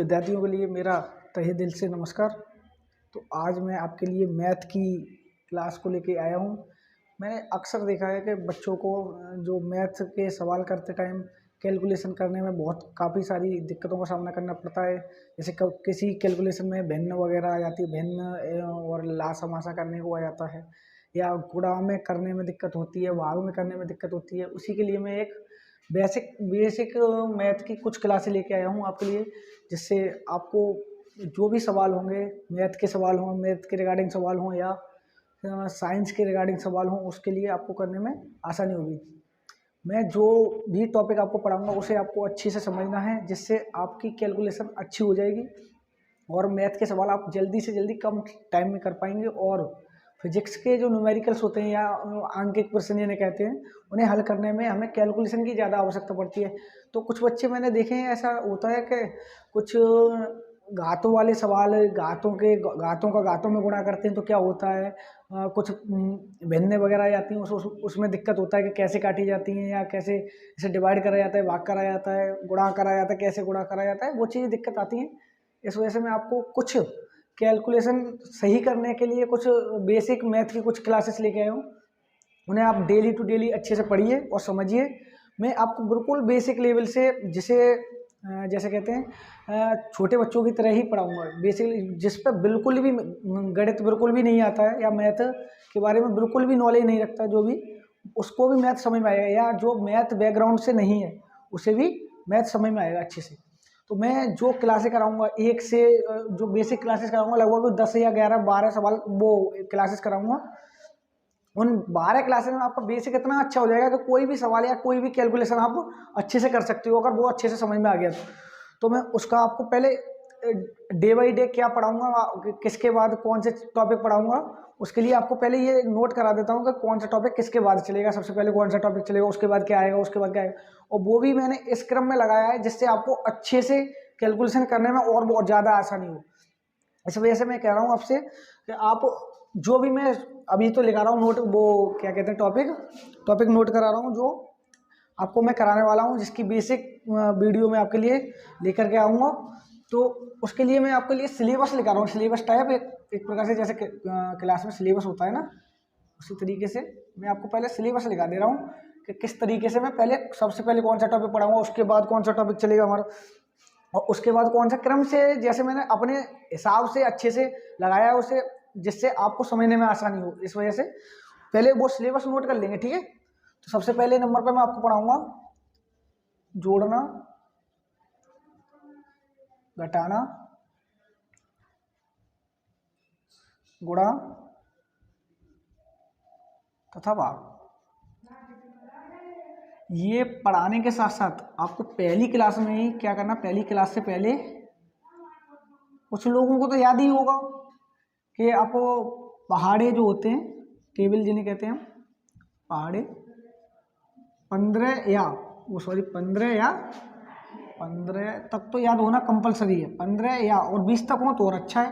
विद्यार्थियों के लिए मेरा तहे दिल से नमस्कार। तो आज मैं आपके लिए मैथ की क्लास को लेके आया हूँ। मैंने अक्सर देखा है कि बच्चों को जो मैथ के सवाल करते टाइम कैलकुलेशन करने में काफ़ी सारी दिक्कतों का सामना करना पड़ता है। जैसे किसी कैलकुलेशन में भिन्न वगैरह आ जाती है, भिन्न और लासा मासा करने को आ जाता है, या गुणा में करने में दिक्कत होती है, भाग में करने में दिक्कत होती है। उसी के लिए मैं एक बेसिक मैथ की कुछ क्लासें लेके आया हूँ आपके लिए, जिससे आपको जो भी सवाल होंगे, मैथ के सवाल हों, मैथ के रिगार्डिंग सवाल हों या साइंस के रिगार्डिंग सवाल हों, उसके लिए आपको करने में आसानी होगी। मैं जो भी टॉपिक आपको पढ़ाऊंगा उसे आपको अच्छे से समझना है, जिससे आपकी कैलकुलेशन अच्छी हो जाएगी और मैथ के सवाल आप जल्दी से जल्दी कम टाइम में कर पाएंगे। और फिजिक्स के जो न्यूमेरिकल्स होते हैं या आंकिक प्रश्न जिन्हें कहते हैं, उन्हें हल करने में हमें कैलकुलेशन की ज़्यादा आवश्यकता पड़ती है। तो कुछ बच्चे मैंने देखे हैं, ऐसा होता है कि कुछ घातों वाले सवाल, घातों का घातों में गुणा करते हैं तो क्या होता है, कुछ भिन्ने वगैरह आ जाती हैं, उसमें दिक्कत होता है कि कैसे काटी जाती हैं या कैसे इसे डिवाइड करा जाता है, भाग करा जाता है, गुणा करा जाता है, कैसे गुणा करा जाता है, वो चीज़ें दिक्कत आती हैं। इस वजह से मैं आपको कुछ कैलकुलेशन सही करने के लिए कुछ बेसिक मैथ की कुछ क्लासेस लेके आया हूँ। उन्हें आप डेली टू डेली अच्छे से पढ़िए और समझिए। मैं आपको बिल्कुल बेसिक लेवल से, जिसे जैसे कहते हैं छोटे बच्चों की तरह ही पढ़ाऊँगा, बेसिकली जिस पर बिल्कुल भी गणित बिल्कुल भी नहीं आता है या मैथ के बारे में बिल्कुल भी नॉलेज नहीं रखता, जो भी उसको भी मैथ समझ में आएगा, या जो मैथ बैकग्राउंड से नहीं है उसे भी मैथ समझ में आएगा अच्छे से। तो मैं जो क्लासेस कराऊंगा, एक से जो बेसिक क्लासेस कराऊंगा, लगभग 10 या 11 12 सवाल वो क्लासेस कराऊंगा। उन 12 क्लासेस में आपका बेसिक इतना अच्छा हो जाएगा कि कोई भी सवाल या कोई भी कैलकुलेशन आप अच्छे से कर सकते हो, अगर वो अच्छे से समझ में आ गया तो मैं उसका आपको पहले डे बाई डे क्या पढ़ाऊंगा, किसके बाद कौन से टॉपिक पढ़ाऊंगा, उसके लिए आपको पहले ये नोट करा देता हूँ कि कौन सा टॉपिक किसके बाद चलेगा, सबसे पहले कौन सा टॉपिक चलेगा, उसके बाद क्या आएगा, उसके बाद क्या आएगा। और वो भी मैंने इस क्रम में लगाया है जिससे आपको अच्छे से कैलकुलेशन करने में और बहुत ज़्यादा आसानी हो। इस वजह से मैं कह रहा हूँ आपसे कि आप जो भी, मैं अभी तो लिखा रहा हूँ नोट, वो क्या कहते हैं, टॉपिक नोट करा रहा हूँ जो आपको मैं कराने वाला हूँ, जिसकी बेसिक वीडियो मैं आपके लिए लेकर के आऊँगा। तो उसके लिए मैं आपके लिए सिलेबस लिखा रहा हूँ, सिलेबस टाइप एक प्रकार से, जैसे क्लास में सिलेबस होता है ना, उसी तरीके से मैं आपको पहले सिलेबस लिखा दे रहा हूँ कि किस तरीके से मैं पहले सबसे पहले कौन सा टॉपिक पढ़ाऊँगा, उसके बाद कौन सा टॉपिक चलेगा हमारा, और उसके बाद कौन सा क्रम से, जैसे मैंने अपने हिसाब से अच्छे से लगाया है उसे, जिससे आपको समझने में आसानी हो। इस वजह से पहले वो सिलेबस नोट कर लेंगे, ठीक है। तो सबसे पहले नंबर पर मैं आपको पढ़ाऊंगा जोड़ना, घटाना, गुणा तथा भाग। ये पढ़ाने के साथ साथ आपको पहली क्लास में ही क्या करना, पहली क्लास से पहले कुछ लोगों को तो याद ही होगा कि आपको पहाड़े जो होते हैं, टेबल जिन्हें कहते हैं हम, पहाड़े 15 तक तो याद होना कंपलसरी है। 15 या और 20 तक हो तो और अच्छा है।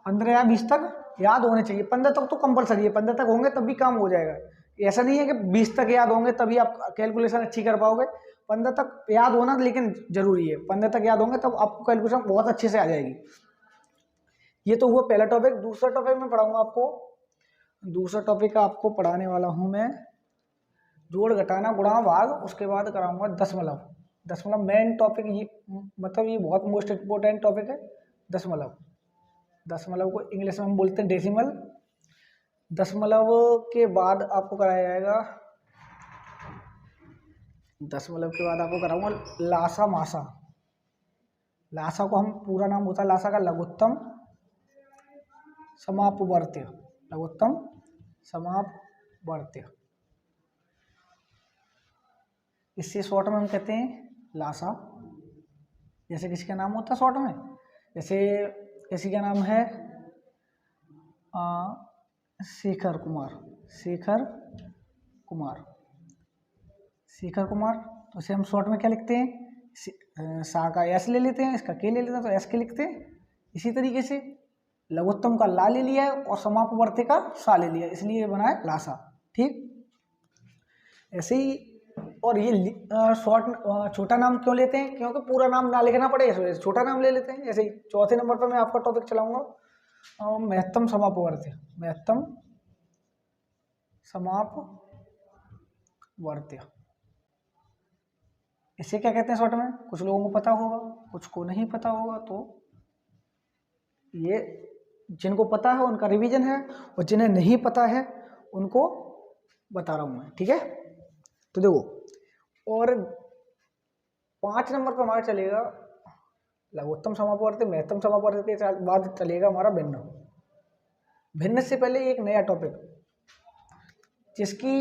15 या 20 तक याद होने चाहिए, 15 तक तो कंपलसरी है, 15 तक होंगे तब भी काम हो जाएगा। ऐसा नहीं है कि 20 तक याद होंगे तभी आप कैलकुलेशन अच्छी कर पाओगे। 15 तक याद होना लेकिन जरूरी है, 15 तक याद होंगे तब आपको कैलकुलेशन बहुत अच्छे से आ जाएगी। ये तो हुआ पहला टॉपिक। दूसरा टॉपिक मैं पढ़ाऊंगा आपको, दूसरा टॉपिक आपको पढ़ाने वाला हूं मैं जोड़, घटाना, गुणा, भाग। उसके बाद कराऊंगा दशमलव मेन टॉपिक। ये मतलब ये बहुत मोस्ट इम्पोर्टेंट टॉपिक है। दशमलव को इंग्लिश में हम बोलते हैं डेसिमल। दशमलव के बाद आपको कराया जाएगा, दशमलव के बाद आपको कराऊंगा लासा मासा। लासा को हम पूरा नाम होता है लासा का लघुत्तम समापवर्त्य, लघुत्तम समापवर्त्य। इससे शॉर्ट में हम कहते हैं लासा। जैसे किसी का नाम होता है शॉर्ट में, जैसे किसी का नाम है शेखर कुमार, तो इसे हम शॉर्ट में क्या लिखते हैं, सा का एस ले लेते हैं, इसका के ले लेते हैं तो एस के लिखते हैं। इसी तरीके से लघुत्तम का ला ले लिया है और समापवर्ती का सा ले लिया, इसलिए बना है लासा, ठीक। ऐसे ही और ये शॉर्ट छोटा नाम क्यों लेते हैं, क्योंकि पूरा नाम ना लिखना पड़े, इस वजह से छोटा नाम ले लेते हैं। जैसे ही चौथे नंबर पर मैं आपका टॉपिक चलाऊंगा महत्तम समापवर्त्य। महत्तम समापवर्त्य, इसे क्या कहते हैं शॉर्ट में? कुछ लोगों को पता होगा, कुछ को नहीं पता होगा। तो ये जिनको पता है उनका रिवीजन है, और जिन्हें नहीं पता है उनको बता रहा हूं मैं, ठीक है। तो देखो, और 5 नंबर पर हमारा चलेगा लघुत्तम समापवर्त्य, महत्तम समापवर्त्य के बाद चलेगा हमारा भिन्न। भिन्न से पहले एक नया टॉपिक जिसकी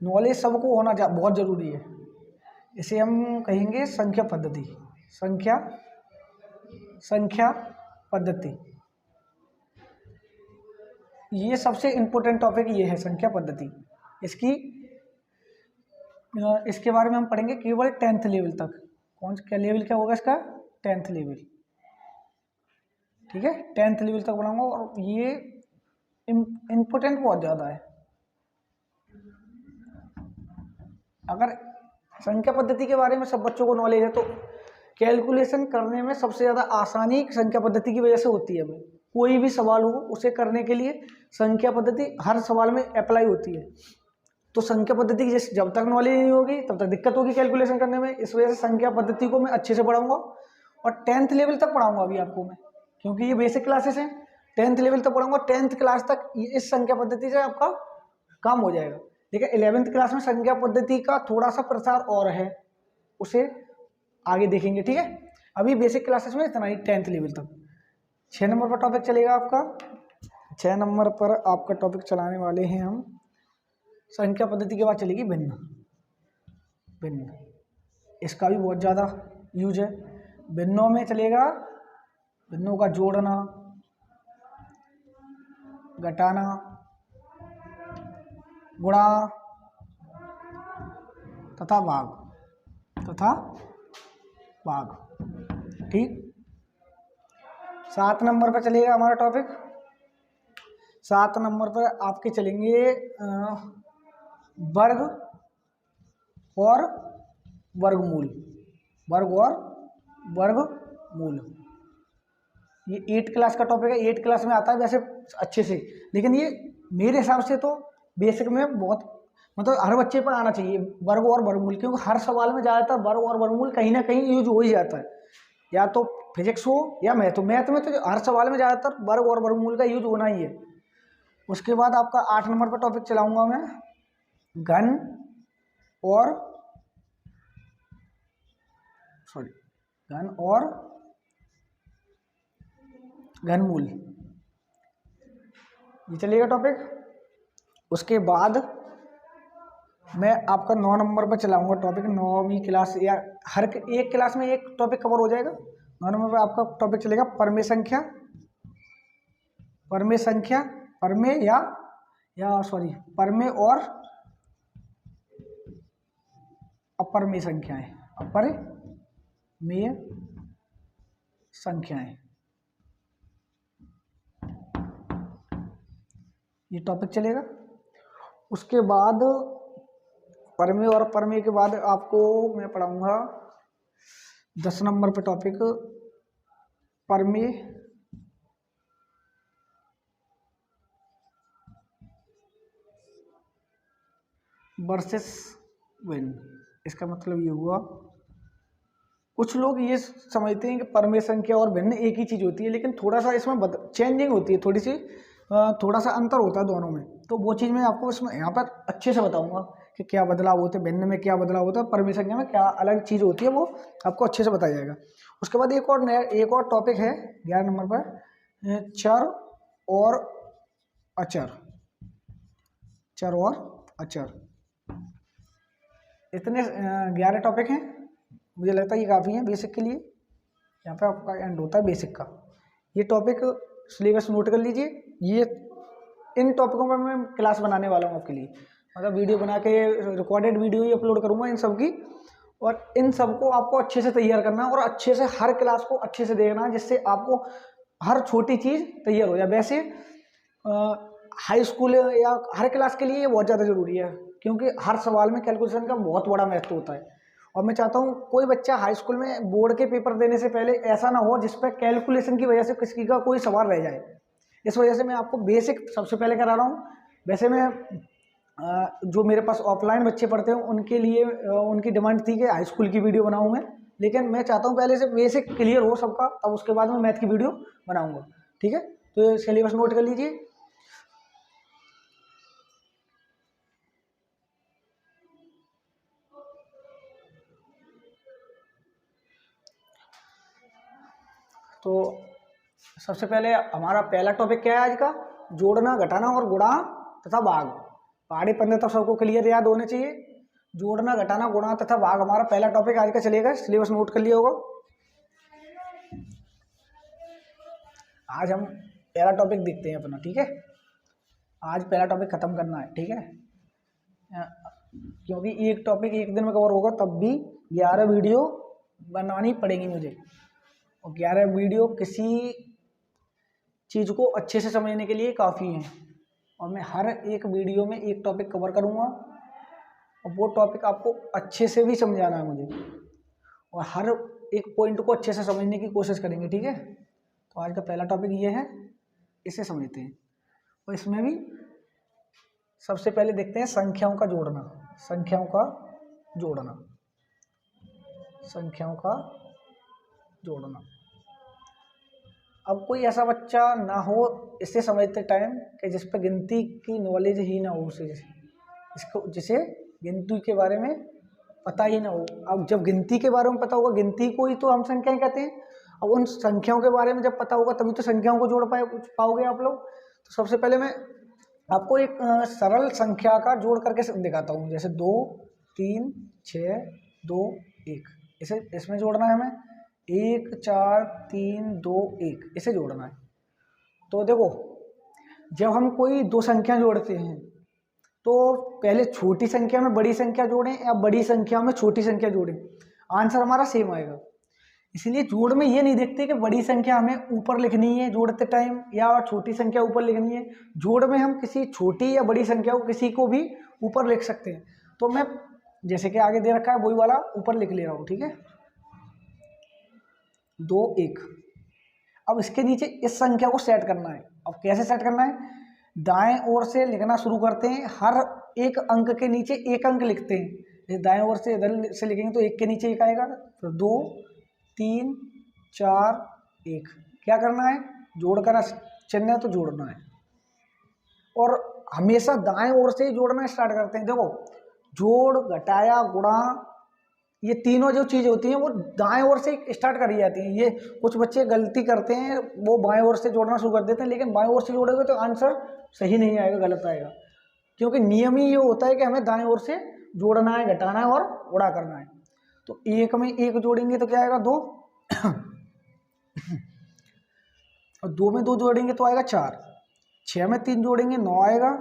नॉलेज सबको होना बहुत जरूरी है, इसे हम कहेंगे संख्या पद्धति। संख्या पद्धति, ये सबसे इम्पोर्टेंट टॉपिक ये है, संख्या पद्धति। इसके बारे में हम पढ़ेंगे केवल 10th लेवल तक। क्या लेवल क्या होगा इसका? 10th लेवल, ठीक है। 10th लेवल तक पढ़ाऊंगा, और ये इम्पोर्टेंट बहुत ज़्यादा है। अगर संख्या पद्धति के बारे में सब बच्चों को नॉलेज है तो कैलकुलेशन करने में सबसे ज़्यादा आसानी संख्या पद्धति की वजह से होती है। हमें कोई भी सवाल हो उसे करने के लिए संख्या पद्धति हर सवाल में अप्लाई होती है। तो संख्या पद्धति की जब तक नॉलेज नहीं होगी तब तक दिक्कत होगी कैलकुलेशन करने में। इस वजह से संख्या पद्धति को मैं अच्छे से पढ़ाऊंगा, और 10th लेवल तक पढ़ाऊंगा अभी आपको मैं, क्योंकि ये बेसिक क्लासेस हैं। 10th लेवल तक पढ़ाऊंगा, 10th क्लास तक इस संख्या पद्धति से आपका काम हो जाएगा। देखिए 11th क्लास में संख्या पद्धति का थोड़ा सा प्रसार और है, उसे आगे देखेंगे, ठीक है। अभी बेसिक क्लासेस में इतना ही 10th लेवल तक। 6 नंबर पर टॉपिक चलेगा आपका। 6 नंबर पर आपका टॉपिक चलाने वाले हैं हम, संख्या पद्धति के बाद चलेगी भिन्न। इसका भी बहुत ज़्यादा यूज है। भिन्नों में चलेगा भिन्नों का जोड़ना, घटाना, गुणा तथा भाग, ठीक। 7 नंबर पर चलेगा हमारा टॉपिक। 7 नंबर पर आपके चलेंगे वर्ग और वर्गमूल। ये 8th क्लास का टॉपिक है। 8th क्लास में आता है वैसे अच्छे से, लेकिन ये मेरे हिसाब से तो बेसिक में बहुत, मतलब हर बच्चे पर आना चाहिए वर्ग और वर्गमूल, क्योंकि हर सवाल में ज़्यादातर वर्ग और वर्गमूल कहीं ना कहीं यूज हो ही जाता है, या तो फिजिक्स हो या मैथ में तो हर सवाल में ज़्यादातर वर्ग और वर्गमूल का यूज होना ही है। उसके बाद आपका 8 नंबर पर टॉपिक चलाऊंगा मैं घन और घनमूल, ये चलेगा टॉपिक। उसके बाद मैं आपका 9 नंबर पर चलाऊंगा टॉपिक। 9वीं क्लास या हर एक क्लास में एक टॉपिक कवर हो जाएगा। 9 नंबर पर आपका टॉपिक चलेगा परमेय संख्या, परमेय और अपरमेय संख्याएं, ये टॉपिक चलेगा। उसके बाद परमेय और अपरमेय के बाद आपको मैं पढ़ाऊंगा 10 नंबर पे टॉपिक परमेय वर्सेस भिन्न। इसका मतलब ये हुआ, कुछ लोग ये समझते हैं कि परमेय संख्या और भिन्न एक ही चीज़ होती है, लेकिन थोड़ा सा इसमें चेंजिंग होती है, थोड़ा सा अंतर होता है दोनों में। तो वो चीज़ मैं आपको इसमें यहाँ पर अच्छे से बताऊंगा कि क्या बदलाव होते हैं, भिन्न में क्या बदलाव होता है, परमेय संख्या में क्या अलग चीज़ होती है, वो आपको अच्छे से बताया जाएगा। उसके बाद एक और टॉपिक है 11 नंबर पर, चर और अचर। इतने 11 टॉपिक हैं, मुझे लगता है ये काफ़ी हैं बेसिक के लिए। यहाँ पे आपका एंड होता है बेसिक का। ये टॉपिक सिलेबस नोट कर लीजिए। ये इन टॉपिकों पर मैं क्लास बनाने वाला हूँ आपके लिए, मतलब वीडियो बना के रिकॉर्डेड वीडियो ही अपलोड करूँगा इन सब की, और इन सबको आपको अच्छे से तैयार करना है और अच्छे से हर क्लास को अच्छे से देखना है, जिससे आपको हर छोटी चीज़ तैयार हो जाए। वैसे हाई स्कूल या हर क्लास के लिए ये बहुत ज़्यादा ज़रूरी है। क्योंकि हर सवाल में कैलकुलेशन का बहुत बड़ा महत्व होता है। और मैं चाहता हूँ कोई बच्चा हाई स्कूल में बोर्ड के पेपर देने से पहले ऐसा ना हो जिस पर कैलकुलेशन की वजह से किसी का कोई सवाल रह जाए। इस वजह से मैं आपको बेसिक सबसे पहले करा रहा हूँ। वैसे मैं जो मेरे पास ऑफलाइन बच्चे पढ़ते हैं उनके लिए उनकी डिमांड थी कि हाई स्कूल की वीडियो बनाऊँ मैं, लेकिन मैं चाहता हूँ पहले से बेसिक क्लियर हो सबका, तब उसके बाद मैं मैथ की वीडियो बनाऊँगा। ठीक है, तो सिलेबस नोट कर लीजिए। तो सबसे पहले हमारा पहला टॉपिक क्या है आज का? जोड़ना, घटाना और गुणा तथा भाग। पहाड़ी पन्ने तक सबको क्लियर याद होने चाहिए। जोड़ना, घटाना, गुणा तथा भाग हमारा पहला टॉपिक आज का चलेगा। सिलेबस नोट कर लिया होगा। आज हम पहला टॉपिक देखते हैं अपना। ठीक है, आज पहला टॉपिक खत्म करना है। ठीक है, क्योंकि एक टॉपिक एक दिन में कवर होगा, तब भी 11 वीडियो बनानी पड़ेगी मुझे। और 11 वीडियो किसी चीज़ को अच्छे से समझने के लिए काफ़ी है। और मैं हर एक वीडियो में एक टॉपिक कवर करूँगा और वो टॉपिक आपको अच्छे से भी समझाना है मुझे, और हर एक पॉइंट को अच्छे से समझने की कोशिश करेंगे। ठीक है, तो आज का पहला टॉपिक ये है, इसे समझते हैं। और इसमें भी सबसे पहले देखते हैं संख्याओं का जोड़ना। संख्याओं का जोड़ना, संख्याओं का जोड़ना। अब कोई ऐसा बच्चा ना हो इसे समझते टाइम कि जिस पर गिनती की नॉलेज ही ना हो, उसे जिसे गिनती के बारे में पता ही ना हो। अब जब गिनती के बारे में पता होगा, गिनती को ही तो हम संख्याएं कहते हैं। अब उन संख्याओं के बारे में जब पता होगा तभी तो संख्याओं को जोड़ पाओगे आप लोग। तो सबसे पहले मैं आपको एक सरल संख्या का जोड़ करके दिखाता हूँ। जैसे 2, 3, 6, 2, 1, इसमें जोड़ना है हमें। 1, 4, 3, 2, 1, इसे जोड़ना है। तो देखो, जब हम कोई दो संख्या जोड़ते हैं तो पहले छोटी संख्या में बड़ी संख्या जोड़ें या बड़ी संख्या में छोटी संख्या जोड़ें, आंसर हमारा सेम आएगा। इसलिए जोड़ में ये नहीं देखते कि बड़ी संख्या हमें ऊपर लिखनी है जोड़ते टाइम या छोटी संख्या ऊपर लिखनी है। जोड़ में हम किसी छोटी या बड़ी संख्या को किसी को भी ऊपर लिख सकते हैं। तो मैं जैसे कि आगे दे रखा है वही वाला ऊपर लिख ले रहा हूँ। ठीक है, 2, 1। अब इसके नीचे इस संख्या को सेट करना है। अब कैसे सेट करना है? दाएं ओर से लिखना शुरू करते हैं। हर एक अंक के नीचे एक अंक लिखते हैं। जैसे दाएं ओर से इधर से लिखेंगे तो एक के नीचे एक आएगा। फिर 2, 3, 4, 1। क्या करना है? जोड़ कर चिन्ह है तो जोड़ना है। और हमेशा दाएं ओर से ही जोड़ना स्टार्ट करते हैं। देखो, जोड़, घटाया, गुणा, ये तीनों जो चीज़ होती हैं वो दाएं ओर से स्टार्ट करी जाती हैं। ये कुछ बच्चे गलती करते हैं, वो बाएं ओर से जोड़ना शुरू कर देते हैं, लेकिन बाएं ओर से जोड़ोगे तो आंसर सही नहीं आएगा, गलत आएगा। क्योंकि नियम ही ये होता है कि हमें दाएं ओर से जोड़ना है, घटाना है और गुणा करना है। तो 1 में 1 जोड़ेंगे तो क्या आएगा? 2। और 2 में 2 जोड़ेंगे तो आएगा 4। 6 में 3 जोड़ेंगे 9 आएगा।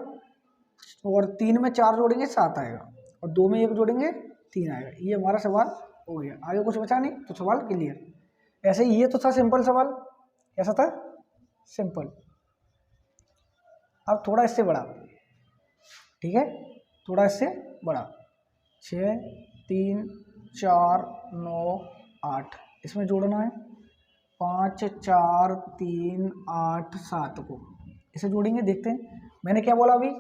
और 3 में 4 जोड़ेंगे 7 आएगा। और 2 में 1 जोड़ेंगे 3 आएगा। ये हमारा सवाल हो गया। आगे कुछ बचा नहीं तो सवाल क्लियर। ऐसे ये तो था सिंपल सवाल। कैसा था? सिंपल। अब थोड़ा इससे बड़ा। ठीक है, थोड़ा इससे बड़ा। 6, 3, 4, 9, 8, इसमें जोड़ना है। 5, 4, 3, 8, 7 को इसे जोड़ेंगे। देखते हैं मैंने क्या बोला अभी,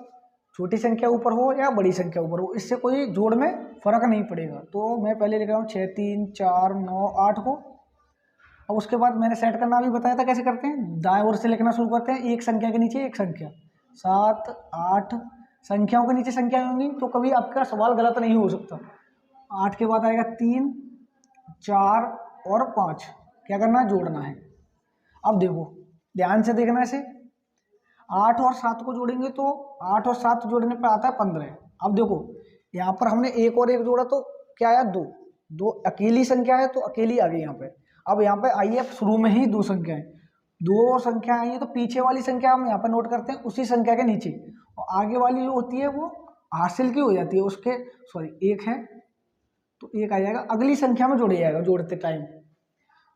छोटी संख्या ऊपर हो या बड़ी संख्या ऊपर हो, इससे कोई जोड़ में फर्क नहीं पड़ेगा। तो मैं पहले लिख रहा हूँ 6, 3, 4, 9, 8 को। अब उसके बाद मैंने सेट करना भी बताया था कैसे करते हैं। दाएं ओर से लिखना शुरू करते हैं, एक संख्या के नीचे एक संख्या। 7, 8 संख्याओं के नीचे संख्या होंगी तो कभी आपका सवाल गलत नहीं हो सकता। 8 के बाद आएगा 3, 4 और 5। क्या करना है? जोड़ना है। अब देखो, ध्यान से देखना इसे। 8 और 7 को जोड़ेंगे तो 8 और 7 जोड़ने पर आता है 15। अब देखो, यहाँ पर हमने 1 और 1 जोड़ा तो क्या आया? 2। 2 अकेली संख्या है तो अकेली आ गई यहाँ पे। अब यहाँ पे आइए, शुरू में ही 2 संख्या है, 2 संख्या आई है तो पीछे वाली संख्या हम यहाँ पर नोट करते हैं उसी संख्या के नीचे, और आगे वाली जो होती है वो हासिल की हो जाती है उसके। सॉरी, 1 है तो 1 आ जाएगा, अगली संख्या में जोड़ जाएगा जोड़ते टाइम।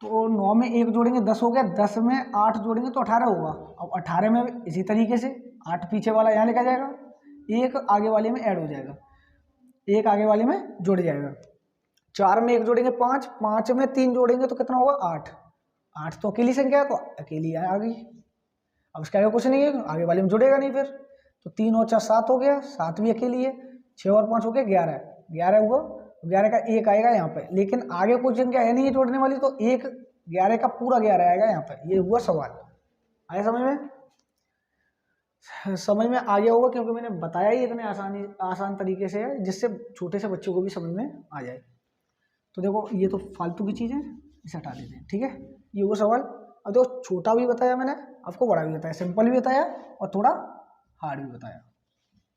तो 9 में 1 जोड़ेंगे 10 हो गया, 10 में 8 जोड़ेंगे तो 18 होगा। अब 18 में इसी तरीके से 8 पीछे वाला यहाँ लिखा जाएगा, 1 आगे वाले में ऐड हो जाएगा। एक आगे वाले में जुड़ जाएगा। 4 में 1 जोड़ेंगे 5, 5 में 3 जोड़ेंगे तो कितना होगा 8। 8 तो अकेली संख्या है तो अकेली आ गई। अब इसके आगे कुछ नहीं है, आगे वाले में जुड़ेगा नहीं फिर। तो 3 और 4 7 हो गया, 7 भी अकेली है। 6 और 5 हो गया 11, 11 हुआ। 11 का 1 आएगा यहाँ पे, लेकिन आगे कोई संख्या है नहीं है जोड़ने वाली, तो 1 11 का पूरा 11 आएगा यहाँ पे। ये हुआ सवाल। आया समझ में? समझ में आ गया होगा, क्योंकि मैंने बताया ही इतने आसान तरीके से है जिससे छोटे से बच्चों को भी समझ में आ जाए। तो देखो ये तो फालतू की चीज़ है, इसे हटा देते हैं, ठीक है। ये वो सवाल। अब देखो छोटा भी बताया मैंने आपको, बड़ा भी बताया, सिंपल भी बताया और थोड़ा हार्ड भी बताया,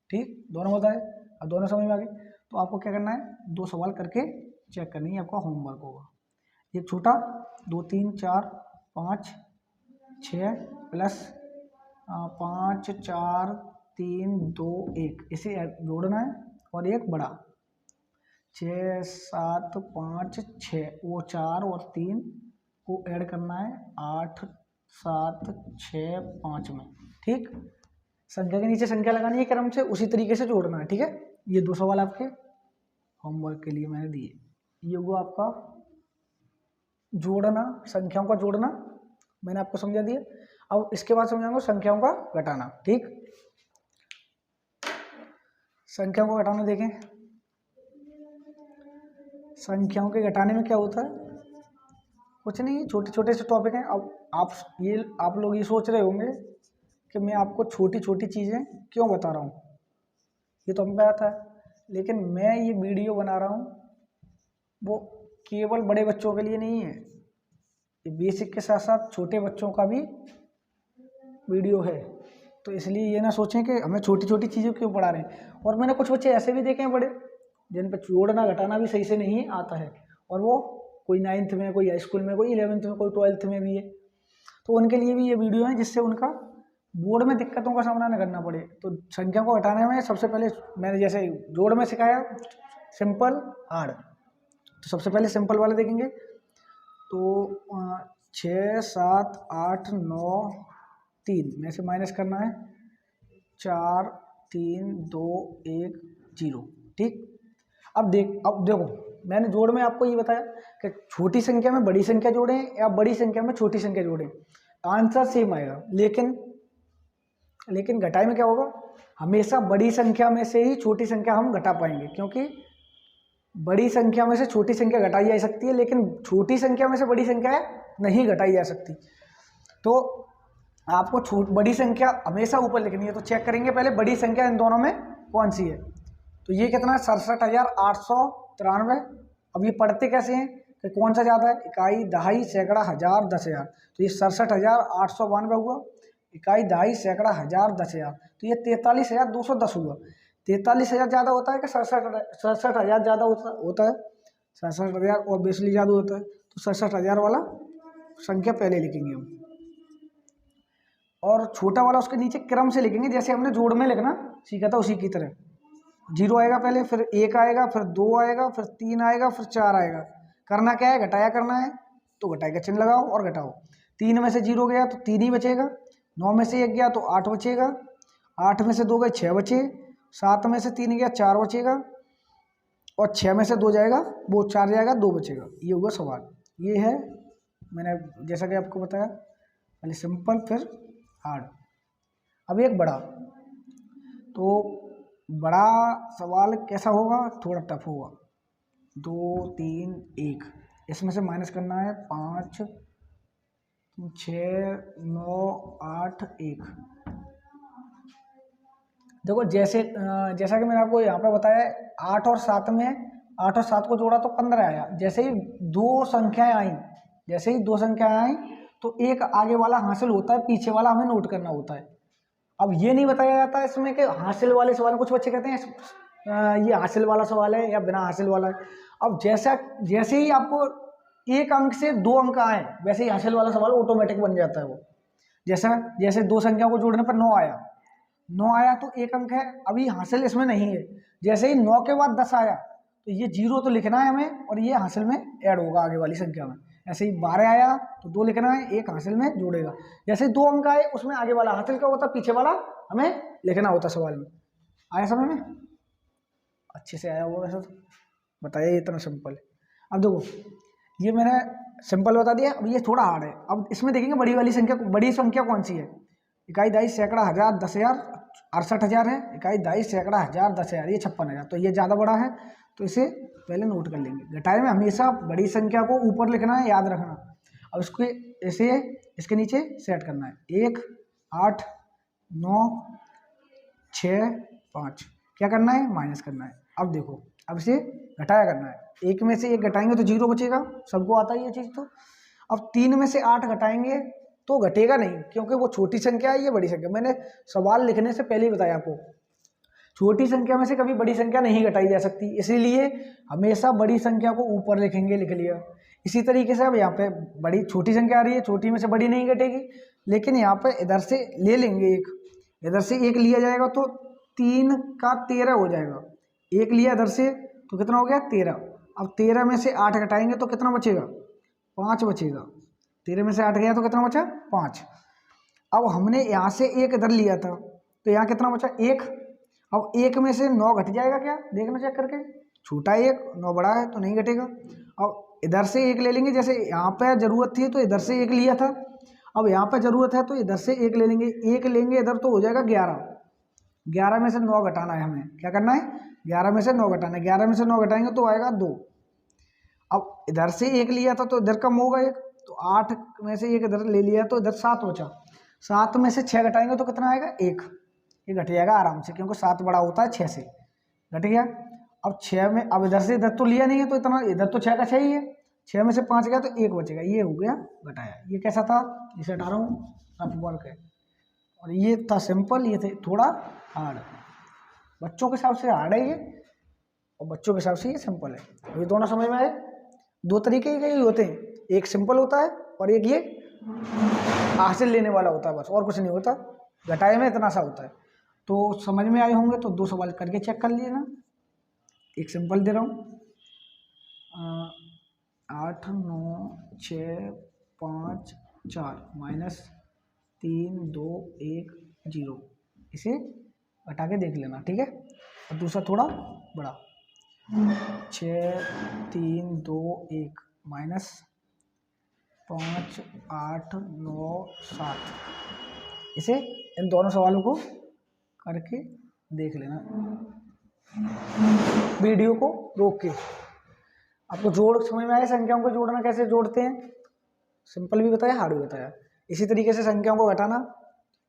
ठीक, दोनों बताए। अब दोनों समझ में आ गए। तो आपको क्या करना है, 2 सवाल करके चेक करनी है, आपका होमवर्क होगा। ये छोटा 2 3 4 5 6 प्लस 5 4 3 2 1 इसे जोड़ना है, और एक बड़ा 6 7 5 6 वो 4 और 3 को ऐड करना है 8 7 6 5 में, ठीक। संख्या के नीचे संख्या लगानी है क्रम से, उसी तरीके से जोड़ना है, ठीक है। ये 2 सवाल आपके होमवर्क के लिए मैंने दिए। ये हुआ आपका जोड़ना, संख्याओं का जोड़ना मैंने आपको समझा दिया। अब इसके बाद समझाऊंगा संख्याओं का घटाना, ठीक। संख्याओं को घटाना देखें। संख्याओं के घटाने में क्या होता है, कुछ नहीं, छोटे छोटे से टॉपिक हैं। अब आप लोग ये सोच रहे होंगे कि मैं आपको छोटी छोटी चीज़ें क्यों बता रहा हूँ, ये तो हमें पता है, लेकिन मैं ये वीडियो बना रहा हूँ वो केवल बड़े बच्चों के लिए नहीं है, ये बेसिक के साथ साथ छोटे बच्चों का भी वीडियो है। तो इसलिए ये ना सोचें कि हमें छोटी छोटी चीज़ें क्यों पढ़ा रहे हैं। और मैंने कुछ बच्चे ऐसे भी देखे हैं बड़े, जिन पर जोड़ना घटाना भी सही से नहीं आता है, और वो कोई 9th में, कोई हाई स्कूल में, कोई 11th में, कोई 12th में भी है। तो उनके लिए भी ये वीडियो है, जिससे उनका बोर्ड में दिक्कतों का सामना न करना पड़े। तो संख्या को हटाने में सबसे पहले मैंने जैसे जोड़ में सिखाया, सिंपल हार्ड, तो सबसे पहले सिंपल वाले देखेंगे। तो 6 7 8 9 3 में से माइनस करना है 4 3 2 1 0, ठीक। अब देखो मैंने जोड़ में आपको ये बताया कि छोटी संख्या में बड़ी संख्या जोड़ें या बड़ी संख्या में छोटी संख्या जोड़ें, आंसर सेम आएगा। लेकिन घटाई में क्या होगा, हमेशा बड़ी संख्या में से ही छोटी संख्या हम घटा पाएंगे, क्योंकि बड़ी संख्या में से छोटी संख्या घटाई जा सकती है, लेकिन छोटी संख्या में से बड़ी संख्या नहीं घटाई जा सकती। तो आपको बड़ी संख्या हमेशा ऊपर लिखनी है। तो चेक करेंगे पहले बड़ी संख्या इन दोनों में कौन सी है। तो ये कितना है 67,893। अब ये पढ़ते कैसे हैं कि कौन सा ज़्यादा है, इकाई, दहाई, सैकड़ा, हज़ार, 10,000। तो ये 67,892 हुआ, इकाई, दहाई, सैकड़ा, हज़ार, 10,000, तो ये 43,210 हुआ। 43,000 ज़्यादा होता है कि 67,000 ज़्यादा होता है? 67,000 ऑब्वियसली ज़्यादा होता है, तो 67,000 वाला संख्या पहले लिखेंगे हम, और छोटा वाला उसके नीचे क्रम से लिखेंगे, जैसे हमने जोड़ में लिखना सीखा था उसी की तरह। 0 आएगा पहले, फिर 1 आएगा, फिर 2 आएगा, फिर 3 आएगा, फिर 4 आएगा। करना क्या है, घटाया करना है, तो घटाई का चिन्ह लगाओ और घटाओ। 3 में से 0 गया तो 3 ही बचेगा, 9 में से 1 गया तो 8 बचेगा, 8 में से 2 गए 6 बचे, 7 में से 3 गया 4 बचेगा, और 6 में से 2 जाएगा वो 4 जाएगा, 2 बचेगा। ये हुआ सवाल। ये है मैंने जैसा कि आपको बताया, पहले सिंपल फिर हार्ड। अब एक बड़ा, तो बड़ा सवाल कैसा होगा, थोड़ा टफ होगा। 2 3 1 इसमें से माइनस करना है 5 6 9 8 1। देखो जैसा कि मैंने आपको यहाँ पे बताया, 8 और 7 में 8 और 7 को जोड़ा तो 15 आया। जैसे ही दो संख्याएं आई तो एक आगे वाला हासिल होता है, पीछे वाला हमें नोट करना होता है। अब ये नहीं बताया जाता है इसमें कि हासिल वाले सवाल, कुछ बच्चे कहते हैं ये हासिल वाला सवाल है या बिना हासिल वाला है। अब जैसे ही आपको एक अंक से 2 अंक आए, वैसे ही हासिल वाला सवाल ऑटोमेटिक बन जाता है वो। जैसे 2 संख्याओं को जोड़ने पर 9 आया तो 1 अंक है, अभी हासिल इसमें नहीं है। जैसे ही 9 के बाद 10 आया तो ये 0 तो लिखना है हमें, और ये हासिल में ऐड होगा आगे वाली संख्या में। ऐसे ही 12 आया तो 2 लिखना है, 1 हासिल में जोड़ेगा। जैसे 2 अंक आए उसमें आगे वाला हासिल का होता, पीछे वाला हमें लिखना होता सवाल में। आया समझ में? अच्छे से आया होगा वैसे तो। बताइए इतना सिंपल। अब देखो ये मैंने सिंपल बता दिया, अब ये थोड़ा हार्ड है। अब इसमें देखेंगे बड़ी वाली संख्या, बड़ी संख्या कौन सी है? इकाई, दाईस, सैकड़ा, हजार, 10,000, 68,000 है। इकाई, दाईस, सैकड़ा, हजार, 10,000, ये 56,000। तो ये ज़्यादा बड़ा है तो इसे पहले नोट कर लेंगे। घटाए में हमेशा बड़ी संख्या को ऊपर लिखना है, याद रखना। अब इसको ऐसे इसके नीचे सेट करना है। 1, 8, 9, 6, 5 क्या करना है? माइनस करना है। अब देखो अब इसे घटाया करना है। 1 में से 1 घटाएंगे तो 0 बचेगा, सबको आता है ये चीज़। तो अब 3 में से 8 घटाएंगे तो घटेगा नहीं, क्योंकि वो छोटी संख्या है, ये बड़ी संख्या। मैंने सवाल लिखने से पहले ही बताया आपको, छोटी संख्या में से कभी बड़ी संख्या नहीं घटाई जा सकती, इसीलिए हमेशा बड़ी संख्या को ऊपर लिखेंगे। लिख लिया। इसी तरीके से अब यहाँ पे बड़ी छोटी संख्या आ रही है, छोटी में से बड़ी नहीं घटेगी, लेकिन यहाँ पे इधर से ले लेंगे एक, इधर से एक लिया जाएगा तो 3 का 13 हो जाएगा। एक लिया इधर से तो कितना हो गया? 13। अब 13 में से 8 घटाएंगे तो कितना बचेगा? 5 बचेगा। 13 में से 8 गया तो कितना बचा? 5। अब हमने यहाँ से एक इधर लिया था तो यहाँ कितना बचा? 1। अब 1 में से 9 घट जाएगा क्या? देखना चेक करके। छोटा 1, 9 बड़ा है तो नहीं घटेगा। अब इधर से 1 ले लेंगे, जैसे यहाँ पे ज़रूरत थी तो इधर से 1 लिया था, अब यहाँ पे ज़रूरत है तो इधर से 1 ले लेंगे। 1 लेंगे इधर तो हो जाएगा 11। 11 में से 9 घटाना है हमें। क्या करना है? 11 में से 9 घटाना है। 11 में से 9 घटाएंगे तो आएगा 2। अब इधर से 1 लिया था तो इधर कम होगा 1, तो 8 में से 1 इधर ले लिया तो इधर 7 बचा। 7 में से 6 घटाएंगे तो कितना आएगा? 1। ये घट जाएगा आराम से, क्योंकि 7 बड़ा होता है 6 से। घट गया। अब 6 में, अब इधर से इधर तो लिया नहीं है तो इतना, इधर तो 6 का 6 ही है। 6 में से 5 गया तो 1 बचेगा। ये हो गया घटाया। ये कैसा था? इसे हटा रहा हूँ, रफ वर्क है। और ये था सिंपल, ये थे थोड़ा हार्ड। बच्चों के हिसाब से हार्ड है ये, और बच्चों के हिसाब से ये सिंपल है। ये दोनों समझ में आए? 2 तरीके के ही होते हैं, एक सिंपल होता है और एक ये हासिल लेने वाला होता है, बस और कुछ नहीं होता। घटाए में इतना सा होता है। तो समझ में आए होंगे तो 2 सवाल करके चेक कर लीजिए। एक सिंपल दे रहा हूँ, 8, 9, 6, 5, 4 -3, 2, 1, 0। इसे घटा के देख लेना, ठीक है। और दूसरा थोड़ा बड़ा, 6, 3, 2, 1 -5, 8, 9, 7। इसे इन दोनों सवालों को करके देख लेना, वीडियो को रोक के। आपको जोड़ समझ में आया? संख्याओं को जोड़ना कैसे जोड़ते हैं, सिंपल भी बताया, हार्ड भी बताया। इसी तरीके से संख्याओं को घटाना,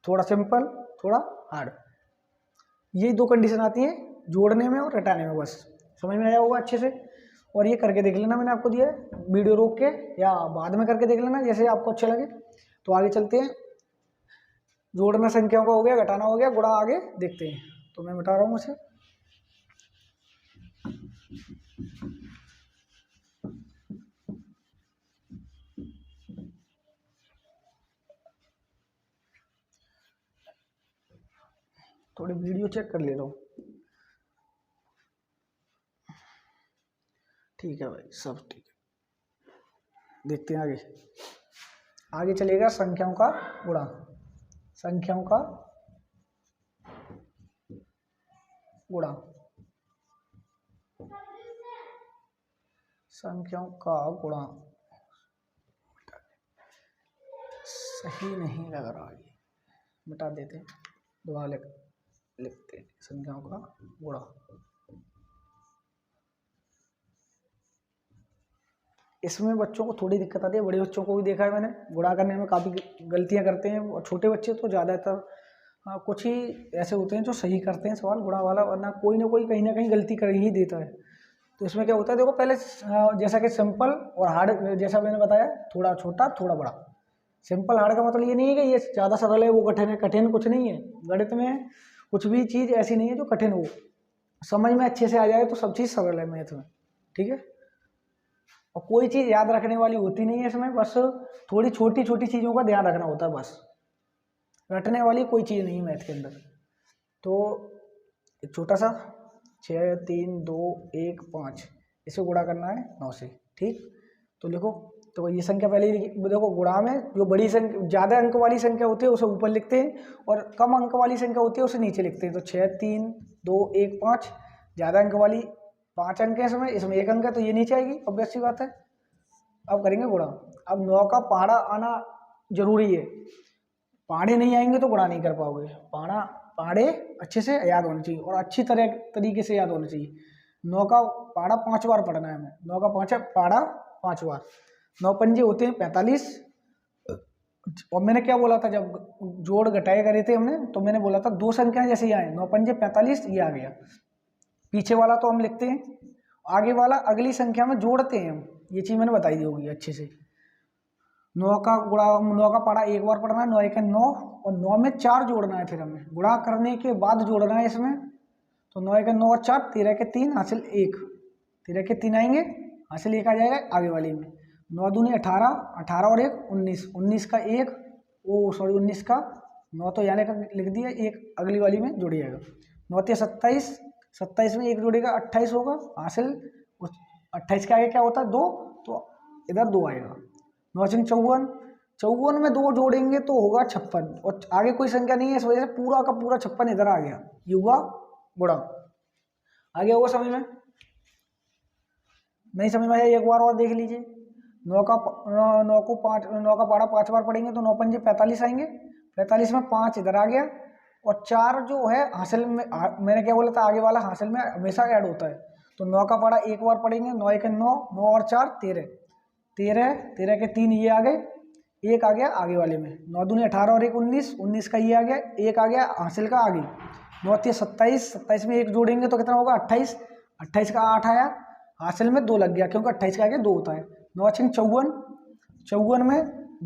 थोड़ा सिंपल थोड़ा हार्ड। ये 2 कंडीशन आती है जोड़ने में और घटाने में, बस समझ में आया होगा अच्छे से। और ये करके देख लेना, मैंने आपको दिया है, वीडियो रोक के या बाद में करके देख लेना जैसे आपको अच्छा लगे। तो आगे चलते हैं। जोड़ना संख्याओं का हो गया, घटाना हो गया, गुणा आगे देखते हैं। तो मैं मिटा रहा हूँ उसे। थोड़ी वीडियो चेक कर ले रहा हूँ। ठीक है भाई, सब ठीक है। देखते हैं आगे। आगे चलेगा संख्याओं का गुणा। संख्याओं का गुणा, संख्याओं का गुणा सही नहीं लग रहा, ये मिटा देते हैं, दोबारा लिखते हैं। संख्याओं का गुणा, इसमें बच्चों को थोड़ी दिक्कत आती है, बड़े बच्चों को भी देखा है मैंने, गुणा करने में काफ़ी गलतियां करते हैं। और छोटे बच्चे तो ज़्यादातर कुछ ही ऐसे होते हैं जो सही करते हैं सवाल गुणा वाला, वरना कोई ना कोई कहीं ना कहीं गलती कर ही देता है। तो इसमें क्या होता है, देखो पहले जैसा कि सिंपल और हार्ड, जैसा मैंने बताया, थोड़ा छोटा थोड़ा बड़ा। सिंपल हार्ड का मतलब ये नहीं है कि ये ज़्यादा सरल है वो कठिन है, कठिन कुछ नहीं है। गणित में कुछ भी चीज़ ऐसी नहीं है जो कठिन हो, समझ में अच्छे से आ जाए तो सब चीज़ सरल है मैथ में, ठीक है। और कोई चीज़ याद रखने वाली होती नहीं है इसमें, बस थोड़ी छोटी छोटी चीज़ों का ध्यान रखना होता है, बस रटने वाली कोई चीज़ नहीं है मैथ के अंदर। तो एक छोटा सा 6, 3, 2, 1, 5, इसे गुणा करना है 9 से, ठीक। तो लिखो, तो ये संख्या पहले ही देखो, गुणा में जो बड़ी संख्या, ज़्यादा अंक वाली संख्या होती है उसे ऊपर लिखते हैं, और कम अंक वाली संख्या होती है उसे नीचे लिखते हैं। तो 6, 3, 2, 1, 5 ज़्यादा अंक वाली 5 अंक है, इसमें 1 अंक है, तो ये नीचे आएगी, ऑब्वियस सी बात है। अब करेंगे गुणा। अब 9 का पहाड़ा आना जरूरी है, पहाड़े नहीं आएंगे तो गुणा नहीं कर पाओगे। पहाड़े अच्छे से याद होने चाहिए और अच्छी तरीके से याद होने चाहिए। 9 का पहाड़ा 5 बार पढ़ना है हमें, 9 का पहाड़ा 5 बार। 9 पंजे होते हैं 45। और मैंने क्या बोला था जब जोड़ घटाए करे थे हमने, तो मैंने बोला था 2 संख्याएं जैसे ही आए, 9 पंजे 45, ये आ गया। पीछे वाला तो हम लिखते हैं, आगे वाला अगली संख्या में जोड़ते हैं हम, ये चीज़ मैंने बताई दी होगी अच्छे से। 9 का गुणा, 9 का पहाड़ा 1 बार पढ़ना है, 9 1 9, और 9 में 4 जोड़ना है, फिर हमें गुणा करने के बाद जोड़ना है इसमें। तो 9 1 9 और 4, 13 के 3 हासिल 1, 13 के 3 आएंगे, हासिल 1 आ जाएगा आगे वाली में। 9 दूनी 18, 18 और 1 19, 19 का 1, ओ सॉरी 19 का 9 तो यहाँ लिख दिया, 1 अगली वाली में जुड़ जाएगा। 9 ते 27, 27 में 1 जोड़ेगा 28 होगा हासिल। 28 के आगे क्या होता है 2, तो इधर 2 आएगा। 9 54, 54 में 2 जोड़ेंगे तो होगा 56, और आगे कोई संख्या नहीं है, इस वजह से पूरा का पूरा 56 इधर आ गया, ये हुआ गुणा। आगे होगा समझ में? नहीं समझ में आया एक बार और देख लीजिए। 9 का पहाड़ा 5 बार पढ़ेंगे तो 9 पंजे 45 आएंगे, 45 में 5 इधर आ गया, और 4 जो है हासिल में, मैंने क्या बोला था आगे वाला हासिल में हमेशा ऐड होता है। तो 9 का पहाड़ा 1 बार पढ़ेंगे, 9 1 9, 9 और 4 13, 13 के 3 ये आ गए, 1 आ गया आगे वाले में। 9 दूनी 18 और 1 19, 19 का ये आ गया, 1 आ गया हासिल का आगे। 9 3 27, 27 में 1 जोड़ेंगे तो कितना होगा 28, 28 का 8 आया, हासिल में 2 लग गया क्योंकि 28 का आगे 2 होता है। 9 6 54, 54 में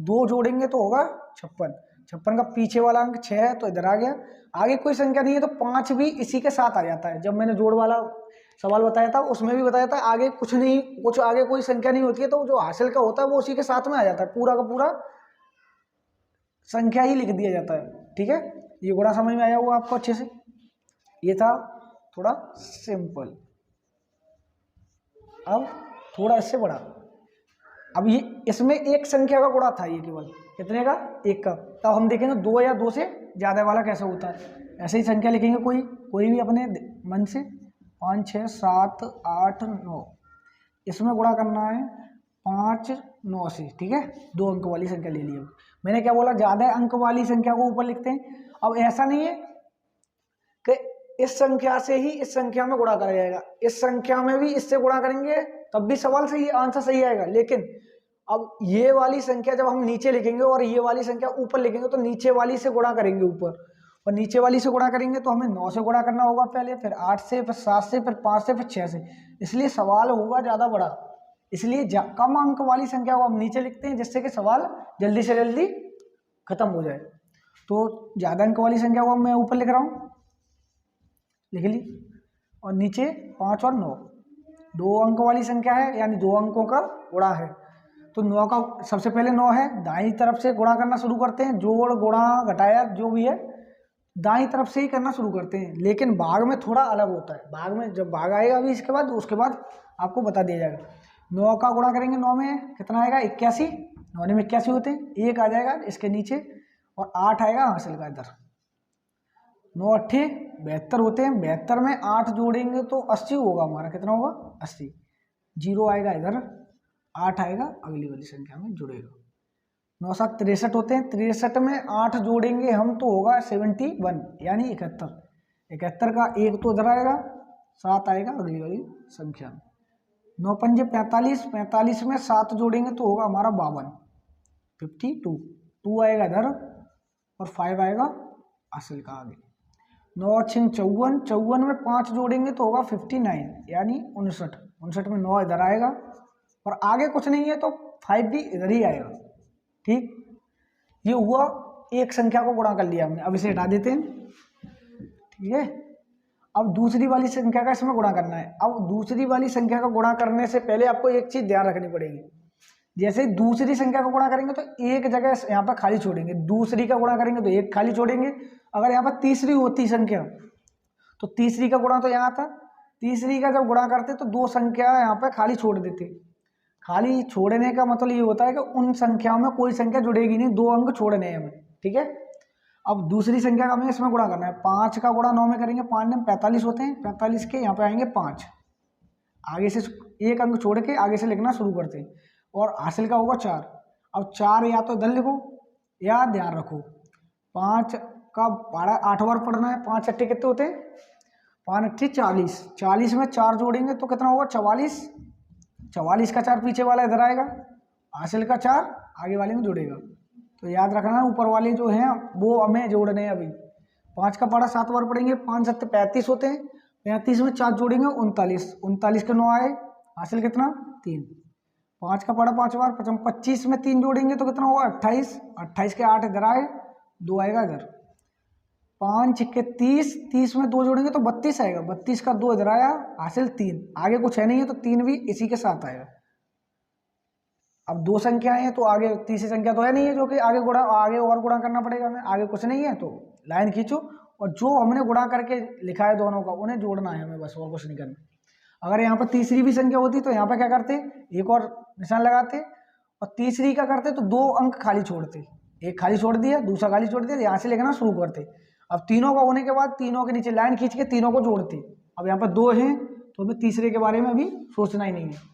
2 जोड़ेंगे तो होगा 56, 56 का पीछे वाला अंक 6 है तो इधर आ गया। आगे कोई संख्या नहीं है तो 5 भी इसी के साथ आ जाता है। जब मैंने जोड़ वाला सवाल बताया था उसमें भी बताया था आगे कुछ नहीं, कुछ आगे कोई संख्या नहीं होती है तो जो हासिल का होता है वो उसी के साथ में आ जाता है, पूरा का पूरा संख्या ही लिख दिया जाता है। ठीक है, ये गुणा समझ में आया हुआ आपको अच्छे से? ये था थोड़ा सिंपल। अब थोड़ा इससे बड़ा, अब ये इसमें एक संख्या का गुणा था, ये केवल कितने का 1 का। तब हम देखेंगे 2 या 2 से ज़्यादा वाला कैसे होता है। ऐसे ही संख्या लिखेंगे कोई भी अपने मन से, 5 6 7 8 9, इसमें गुणा करना है 5 9 से। ठीक है, 2 अंक वाली संख्या ले ली। मैंने क्या बोला, ज़्यादा अंक वाली संख्या को ऊपर लिखते हैं। अब ऐसा नहीं है कि इस संख्या से ही इस संख्या में गुणा करा जाएगा, इस संख्या में भी इससे गुणा करेंगे तब भी सवाल सही, आंसर सही आएगा। लेकिन अब ये वाली संख्या जब हम नीचे लिखेंगे और ये वाली संख्या ऊपर लिखेंगे तो नीचे वाली से गुणा करेंगे ऊपर, और नीचे वाली से गुणा करेंगे तो हमें 9 से गुणा करना होगा पहले, फिर 8 से, फिर 7 से, फिर 5 से, फिर 6 से। इसलिए सवाल होगा ज़्यादा बड़ा, इसलिए कम अंक वाली संख्या को हम नीचे लिखते हैं जिससे कि सवाल जल्दी से जल्दी खत्म हो जाए। तो ज़्यादा अंक वाली संख्या को मैं ऊपर लिख रहा हूँ, लिख ली, और नीचे 5 और 9 2 अंक वाली संख्या है, यानी 2 अंकों का गुणा है। तो 9 का सबसे पहले 9 है, दाईं तरफ से गुणा करना शुरू करते हैं, जोड़ गुणा घटाया जो भी है दाईं तरफ से ही करना शुरू करते हैं। लेकिन भाग में थोड़ा अलग होता है, भाग में जब भाग आएगा अभी इसके बाद, उसके बाद आपको बता दिया जाएगा। 9 का गुणा करेंगे 9 में कितना आएगा 81, 9 में 81 होते हैं, 1 आ जाएगा इसके नीचे, और 8 आएगा हासिल का इधर। 9 8 72 होते हैं, 72 में 8 जोड़ेंगे तो 80 होगा हमारा, कितना होगा 80, 0 आएगा इधर, 8 आएगा अगली वाली संख्या में जुड़ेगा। 9 7 63 होते हैं, 63 में 8 जोड़ेंगे हम तो होगा 71, यानी 71, 71 का 1 तो इधर आएगा, 7 आएगा अगली वाली संख्या में। 9 पंजे 45, 45 में 7 जोड़ेंगे तो होगा हमारा 52, 52, 2 आएगा इधर और 5 आएगा हासिल का आगे। 9 6 54, 54 में 5 जोड़ेंगे तो होगा 59, यानी 59, 59 में 9 इधर आएगा और आगे कुछ नहीं है तो 5 भी इधर ही आएगा। ठीक, ये हुआ एक संख्या को गुणा कर लिया हमने, अब इसे हटा देते हैं। ठीक है, अब दूसरी वाली संख्या का इसमें गुणा करना है। अब दूसरी वाली संख्या का गुणा करने से पहले आपको एक चीज ध्यान रखनी पड़ेगी, जैसे दूसरी संख्या का गुणा करेंगे तो एक जगह यहाँ पर खाली छोड़ेंगे, दूसरी का गुणा करेंगे तो एक खाली छोड़ेंगे। अगर यहाँ पर तीसरी होती संख्या तो तीसरी का गुणा तो यहाँ था, तीसरी का जब गुणा करते तो 2 संख्या यहाँ पर खाली छोड़ देते। खाली छोड़ने का मतलब ये होता है कि उन संख्याओं में कोई संख्या जुड़ेगी नहीं, 2 अंक छोड़ने हैं हमें। ठीक है, अब दूसरी संख्या का हमें इसमें गुणा करना है। 5 का गुणा 9 में करेंगे, 5 में 45 होते हैं, 45 के यहाँ पे आएंगे 5, आगे से एक अंक छोड़ के आगे से लिखना शुरू करते हैं, और हासिल का होगा 4। अब 4 या तो इधर लिखो या ध्यान रखो 5 का 8 बार पढ़ना है। 5 अट्ठे कितने होते हैं, 5 अट्ठे 40, 40 में 4 जोड़ेंगे तो कितना होगा 44, 44 का 4 पीछे वाला इधर आएगा, हासिल का 4 आगे वाले में जुड़ेगा। तो याद रखना ऊपर वाले जो हैं वो हमें जोड़ने हैं। अभी 5 का पढ़ा 7 बार पढ़ेंगे, 5 7 35 होते हैं, 35 में 4 जोड़ेंगे 39, 39 के 9 आए, हासिल कितना 3। 5 का पढ़ा 5 बार, 25 में 3 जोड़ेंगे तो कितना होगा 28, 28 के 8 इधर आए, 2 आएगा इधर। 5 के 30, 30 में 2 जोड़ेंगे तो 32 आएगा, 32 का 2 इधर आया, हासिल 3, आगे कुछ है नहीं है तो 3 भी इसी के साथ आएगा। अब 2 संख्याएं हैं तो आगे तीसरी संख्या तो है नहीं है जो कि आगे और गुणा करना पड़ेगा हमें, आगे कुछ नहीं है तो लाइन खींचो और जो हमने गुणा करके लिखा है दोनों का उन्हें जोड़ना है हमें, बस और कुछ नहीं करना। अगर यहाँ पर तीसरी भी संख्या होती तो यहाँ पर क्या करते, एक और निशान लगाते और तीसरी का करते तो 2 अंक खाली छोड़ते, एक खाली छोड़ दिया दूसरा खाली छोड़ दिया, यहाँ से लिखना शुरू करते। अब तीनों का होने के बाद तीनों के नीचे लाइन खींच के तीनों को जोड़ते। अब यहाँ पर 2 हैं तो हमें तीसरे के बारे में अभी सोचना ही नहीं है।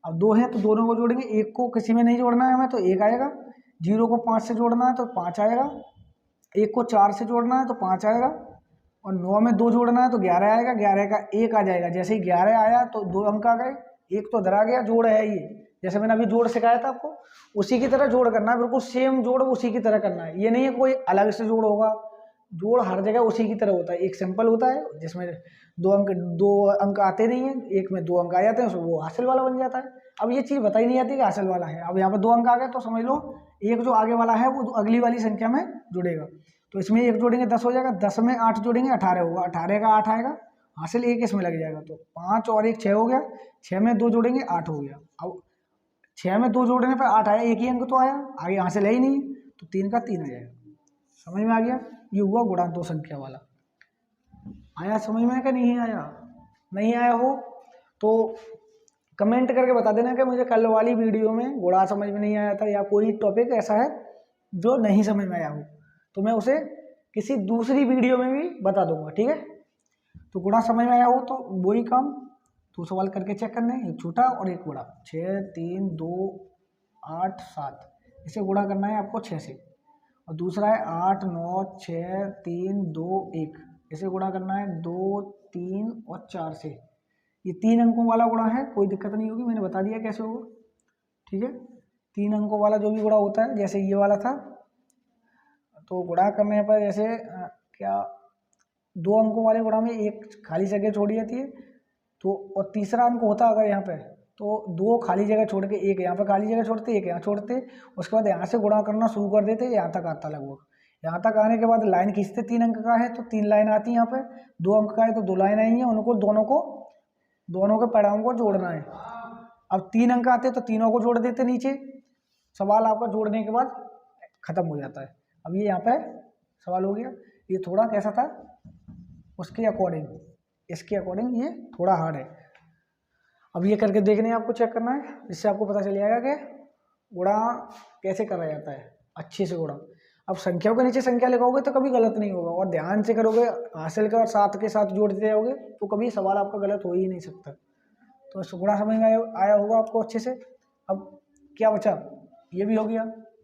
अब 2 हैं तो दोनों को जोड़ेंगे, एक को किसी में नहीं जोड़ना है हमें तो 1 आएगा, 0 को 5 से जोड़ना है तो 5 आएगा, 1 को 4 से जोड़ना है तो 5 आएगा, और 9 में 2 जोड़ना है तो 11 आएगा, 11 का 1 आ जाएगा। जैसे ही 11 आया तो 2 अंक आ गए, 1 तो इधर आ गया, जोड़ है ये, जैसे मैंने अभी जोड़ सिखाया था आपको उसी की तरह जोड़ करना है, बिल्कुल सेम जोड़ उसी की तरह करना है। ये नहीं है कोई अलग से जोड़ होगा, जोड़ हर जगह उसी की तरह होता है। एक सिंपल होता है जिसमें 2 अंक आते नहीं है, एक में 2 अंक आ जाते हैं, वो हासिल वाला बन जाता है। अब ये चीज़ बताई नहीं जाती कि हासिल वाला है। अब यहाँ पर 2 अंक आ गए तो समझ लो एक जो आगे वाला है वो अगली वाली संख्या में जुड़ेगा, तो इसमें 1 जोड़ेंगे 10 हो जाएगा, 10 में 8 जोड़ेंगे 18 होगा, 18 का 8 आएगा, हासिल 1 इसमें लग जाएगा, तो 5 और 1 6 हो गया, 6 में 2 जोड़ेंगे 8 हो गया। अब 6 में 2 जोड़ने पर 8 आया, एक ही अंक तो आया, आगे हासिल है ही नहीं, तो 3 का 3 आ जाएगा। समझ में आ गया, ये हुआ गुणा 2 संख्या वाला। आया समझ में कि नहीं आया? नहीं आया हो तो कमेंट करके बता देना कि मुझे कल वाली वीडियो में गुणा समझ में नहीं आया था, या कोई टॉपिक ऐसा है जो नहीं समझ में आया हो तो मैं उसे किसी दूसरी वीडियो में भी बता दूंगा, ठीक है। तो गुणा समझ में आया हो तो वही काम 2 सवाल करके चेक करने, एक छोटा और एक बड़ा। 6 3 2 8 7, इसे गुणा करना है आपको 6 से, और दूसरा है 8 9 6 3 2 1, इसे गुणा करना है 2 3 और 4 से। ये 3 अंकों वाला गुणा है, कोई दिक्कत नहीं होगी, मैंने बता दिया कैसे होगा, ठीक है। 3 अंकों वाला जो भी गुणा होता है, जैसे ये वाला था तो गुणा करने पर जैसे क्या 2 अंकों वाले गुणा में एक खाली जगह छोड़ी जाती है, तो और तीसरा अंक होता अगर यहाँ पे तो 2 खाली जगह छोड़ के एक यहाँ पे खाली जगह छोड़ते, एक यहाँ छोड़ते, उसके बाद यहाँ से गुणा करना शुरू कर देते, यहाँ तक आता लगभग। यहाँ तक आने के बाद लाइन खींचते, 3 अंक का है तो 3 लाइन आती है, यहाँ पे 2 अंक का है तो 2 लाइन आएंगी, उनको दोनों के पड़ावों को जोड़ना है। अब 3 अंक आते तो तीनों को जोड़ देते नीचे, सवाल आपका जोड़ने के बाद खत्म हो जाता है। अब ये यहाँ पे सवाल हो गया, ये थोड़ा कैसा था उसके अकॉर्डिंग, इसके अकॉर्डिंग ये थोड़ा हार्ड है। अब ये करके देखने आपको चेक करना है, जिससे आपको पता चल जाएगा कि गुणा कैसे करा जाता है अच्छे से गुणा। अब संख्याओं के नीचे संख्या लगाओगे तो कभी गलत नहीं होगा, और ध्यान से करोगे हासिल के और 7 के साथ जोड़ते जाओगे तो कभी सवाल आपका गलत हो ही नहीं सकता। तो इस गुणा समझ में आया होगा आपको अच्छे से। अब क्या बचा, ये भी हो गया,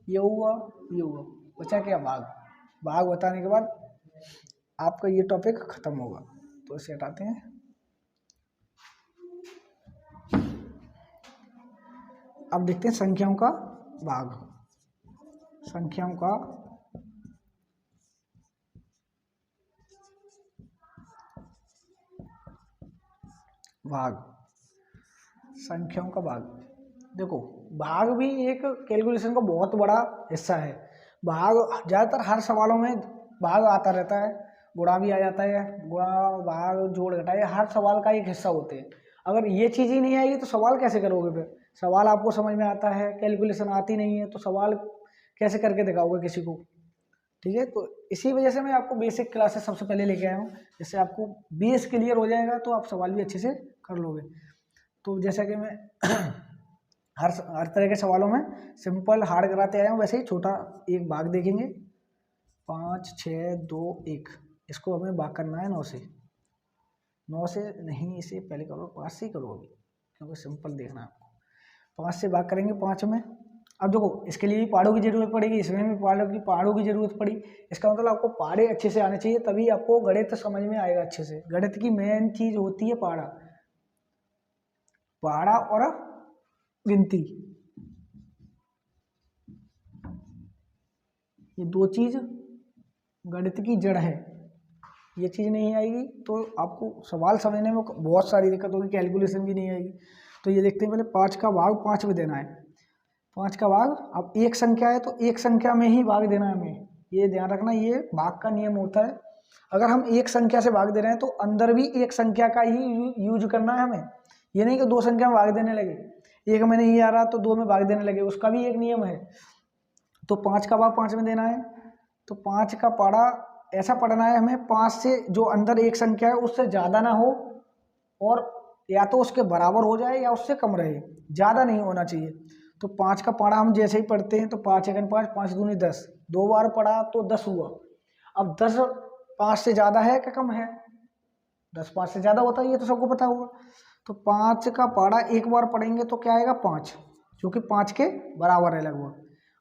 ये हुआ, ये हुआ, बचा क्या भाग। भाग बताने के बाद आपका ये टॉपिक खत्म होगा, तो इसे हटाते हैं। अब देखते हैं संख्याओं का भाग। संख्याओं का भाग, संख्याओं का भाग। देखो भाग भी एक कैलकुलेशन का बहुत बड़ा हिस्सा है। भाग ज़्यादातर हर सवालों में भाग आता रहता है, गुणा भी आ जाता है, गुणा भाग जोड़ घटाए हर सवाल का एक हिस्सा होते हैं। अगर ये चीज़ ही नहीं आएगी तो सवाल कैसे करोगे फिर। सवाल आपको समझ में आता है, कैलकुलेशन आती नहीं है, तो सवाल कैसे करके दिखाओगे किसी को, ठीक है। तो इसी वजह से मैं आपको बेसिक क्लासेस सबसे पहले लेके आया हूँ, जिससे आपको बेस क्लियर हो जाएगा तो आप सवाल भी अच्छे से कर लोगे। तो जैसा कि मैं हर तरह के सवालों में सिंपल हार्ड कराते आया हूँ, वैसे ही छोटा एक भाग देखेंगे 5 6 2 1, इसको हमें भाग करना है 9 से। 9 से नहीं, इसे पहले करो, 5 से ही करो अभी, क्योंकि सिंपल देखना है आपको। 5 से भाग करेंगे 5 में। अब देखो इसके लिए भी पहाड़ों की जरूरत पड़ेगी, इसमें भी पहाड़ों की जरूरत पड़ी। इसका मतलब आपको पहाड़े अच्छे से आने चाहिए, तभी आपको गणित समझ में आएगा अच्छे से। गणित की मेन चीज होती है पहाड़ा, पहाड़ा और गिनती, ये दो चीज गणित की जड़ है। ये चीज़ नहीं आएगी तो आपको सवाल समझने में बहुत सारी दिक्कत होगी, कैलकुलेशन भी नहीं आएगी। तो ये देखते हैं पहले, 5 का भाग 5 में देना है। 5 का भाग, अब एक संख्या है तो एक संख्या में ही भाग देना है हमें, ये ध्यान रखना, ये भाग का नियम होता है। अगर हम एक संख्या से भाग दे रहे हैं तो अंदर भी एक संख्या का ही यूज करना है हमें। ये नहीं कि दो संख्या में भाग देने लगे, एक में नहीं आ रहा तो दो में भाग देने लगे, उसका भी एक नियम है। तो 5 का भाग 5 में देना है। तो 5 का पढ़ा ऐसा पढ़ना है हमें, 5 से जो अंदर एक संख्या है उससे ज़्यादा ना हो, और या तो उसके बराबर हो जाए या उससे कम रहे, ज़्यादा नहीं होना चाहिए। तो 5 का पढ़ा हम जैसे ही पढ़ते हैं तो 5 एकन 5, 5 दूनी 10, 2 बार पढ़ा तो 10 हुआ। अब 10 5 से ज़्यादा है क्या कम है? 10 5 से ज़्यादा होता है, ये तो सबको पता होगा। तो 5 का पढ़ा एक बार पढ़ेंगे तो क्या आएगा 5, जो कि 5 के बराबर है लगभग।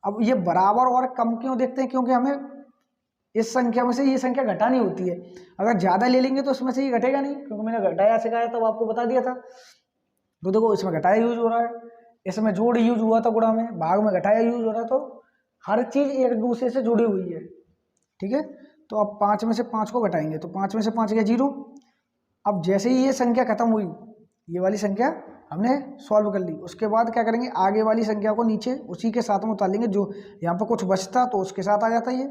अब ये बराबर और कम क्यों देखते हैं? क्योंकि हमें इस संख्या में से ये संख्या घटानी होती है। अगर ज़्यादा ले लेंगे तो इसमें से ये घटेगा नहीं, क्योंकि मैंने घटाया सिखाया तब आपको बता दिया था। तो देखो इसमें घटाया यूज हो रहा है, इसमें जोड़ यूज हुआ था गुणा में, भाग में घटाया यूज हो रहा है। तो हर चीज़ एक दूसरे से जुड़ी हुई है, ठीक है। तो अब 5 में से 5 को घटाएंगे तो 5 में से 5 गया 0। अब जैसे ही ये संख्या खत्म हुई, ये वाली संख्या हमने सॉल्व कर ली, उसके बाद क्या करेंगे, आगे वाली संख्या को नीचे उसी के साथ में उतार लेंगे। जो यहाँ पर कुछ बचता तो उसके साथ आ जाता, ये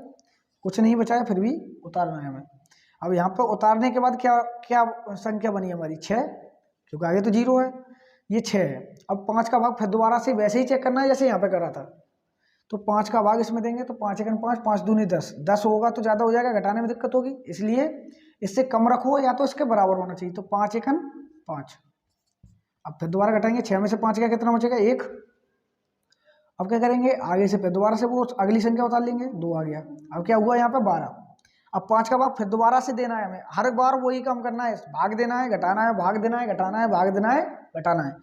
कुछ नहीं बचाया फिर भी उतारना है हमें। अब यहाँ पर उतारने के बाद क्या क्या संख्या बनी हमारी 6, क्योंकि आगे तो 0 है, ये 6 है। अब 5 का भाग फिर दोबारा से वैसे ही चेक करना है जैसे यहाँ पे करा था। तो 5 का भाग इसमें देंगे तो 5 एकन 5, 5 दूनी 10, 10 होगा तो ज़्यादा हो जाएगा, घटाने में दिक्कत होगी, इसलिए इससे कम रखो या तो इसके बराबर होना चाहिए। तो 5 एकन 5। अब फिर दोबारा घटाएंगे, 6 में से 5 गया कितना बचेगा 1। अब क्या करेंगे, आगे से फिर दोबारा से वो अगली संख्या उतार लेंगे, 2 आ गया। अब क्या हुआ यहाँ पे 12। अब 5 का भाग फिर दोबारा से देना है हमें, हर बार वही काम करना है, भाग देना है घटाना है, भाग देना है घटाना है, भाग देना है घटाना है।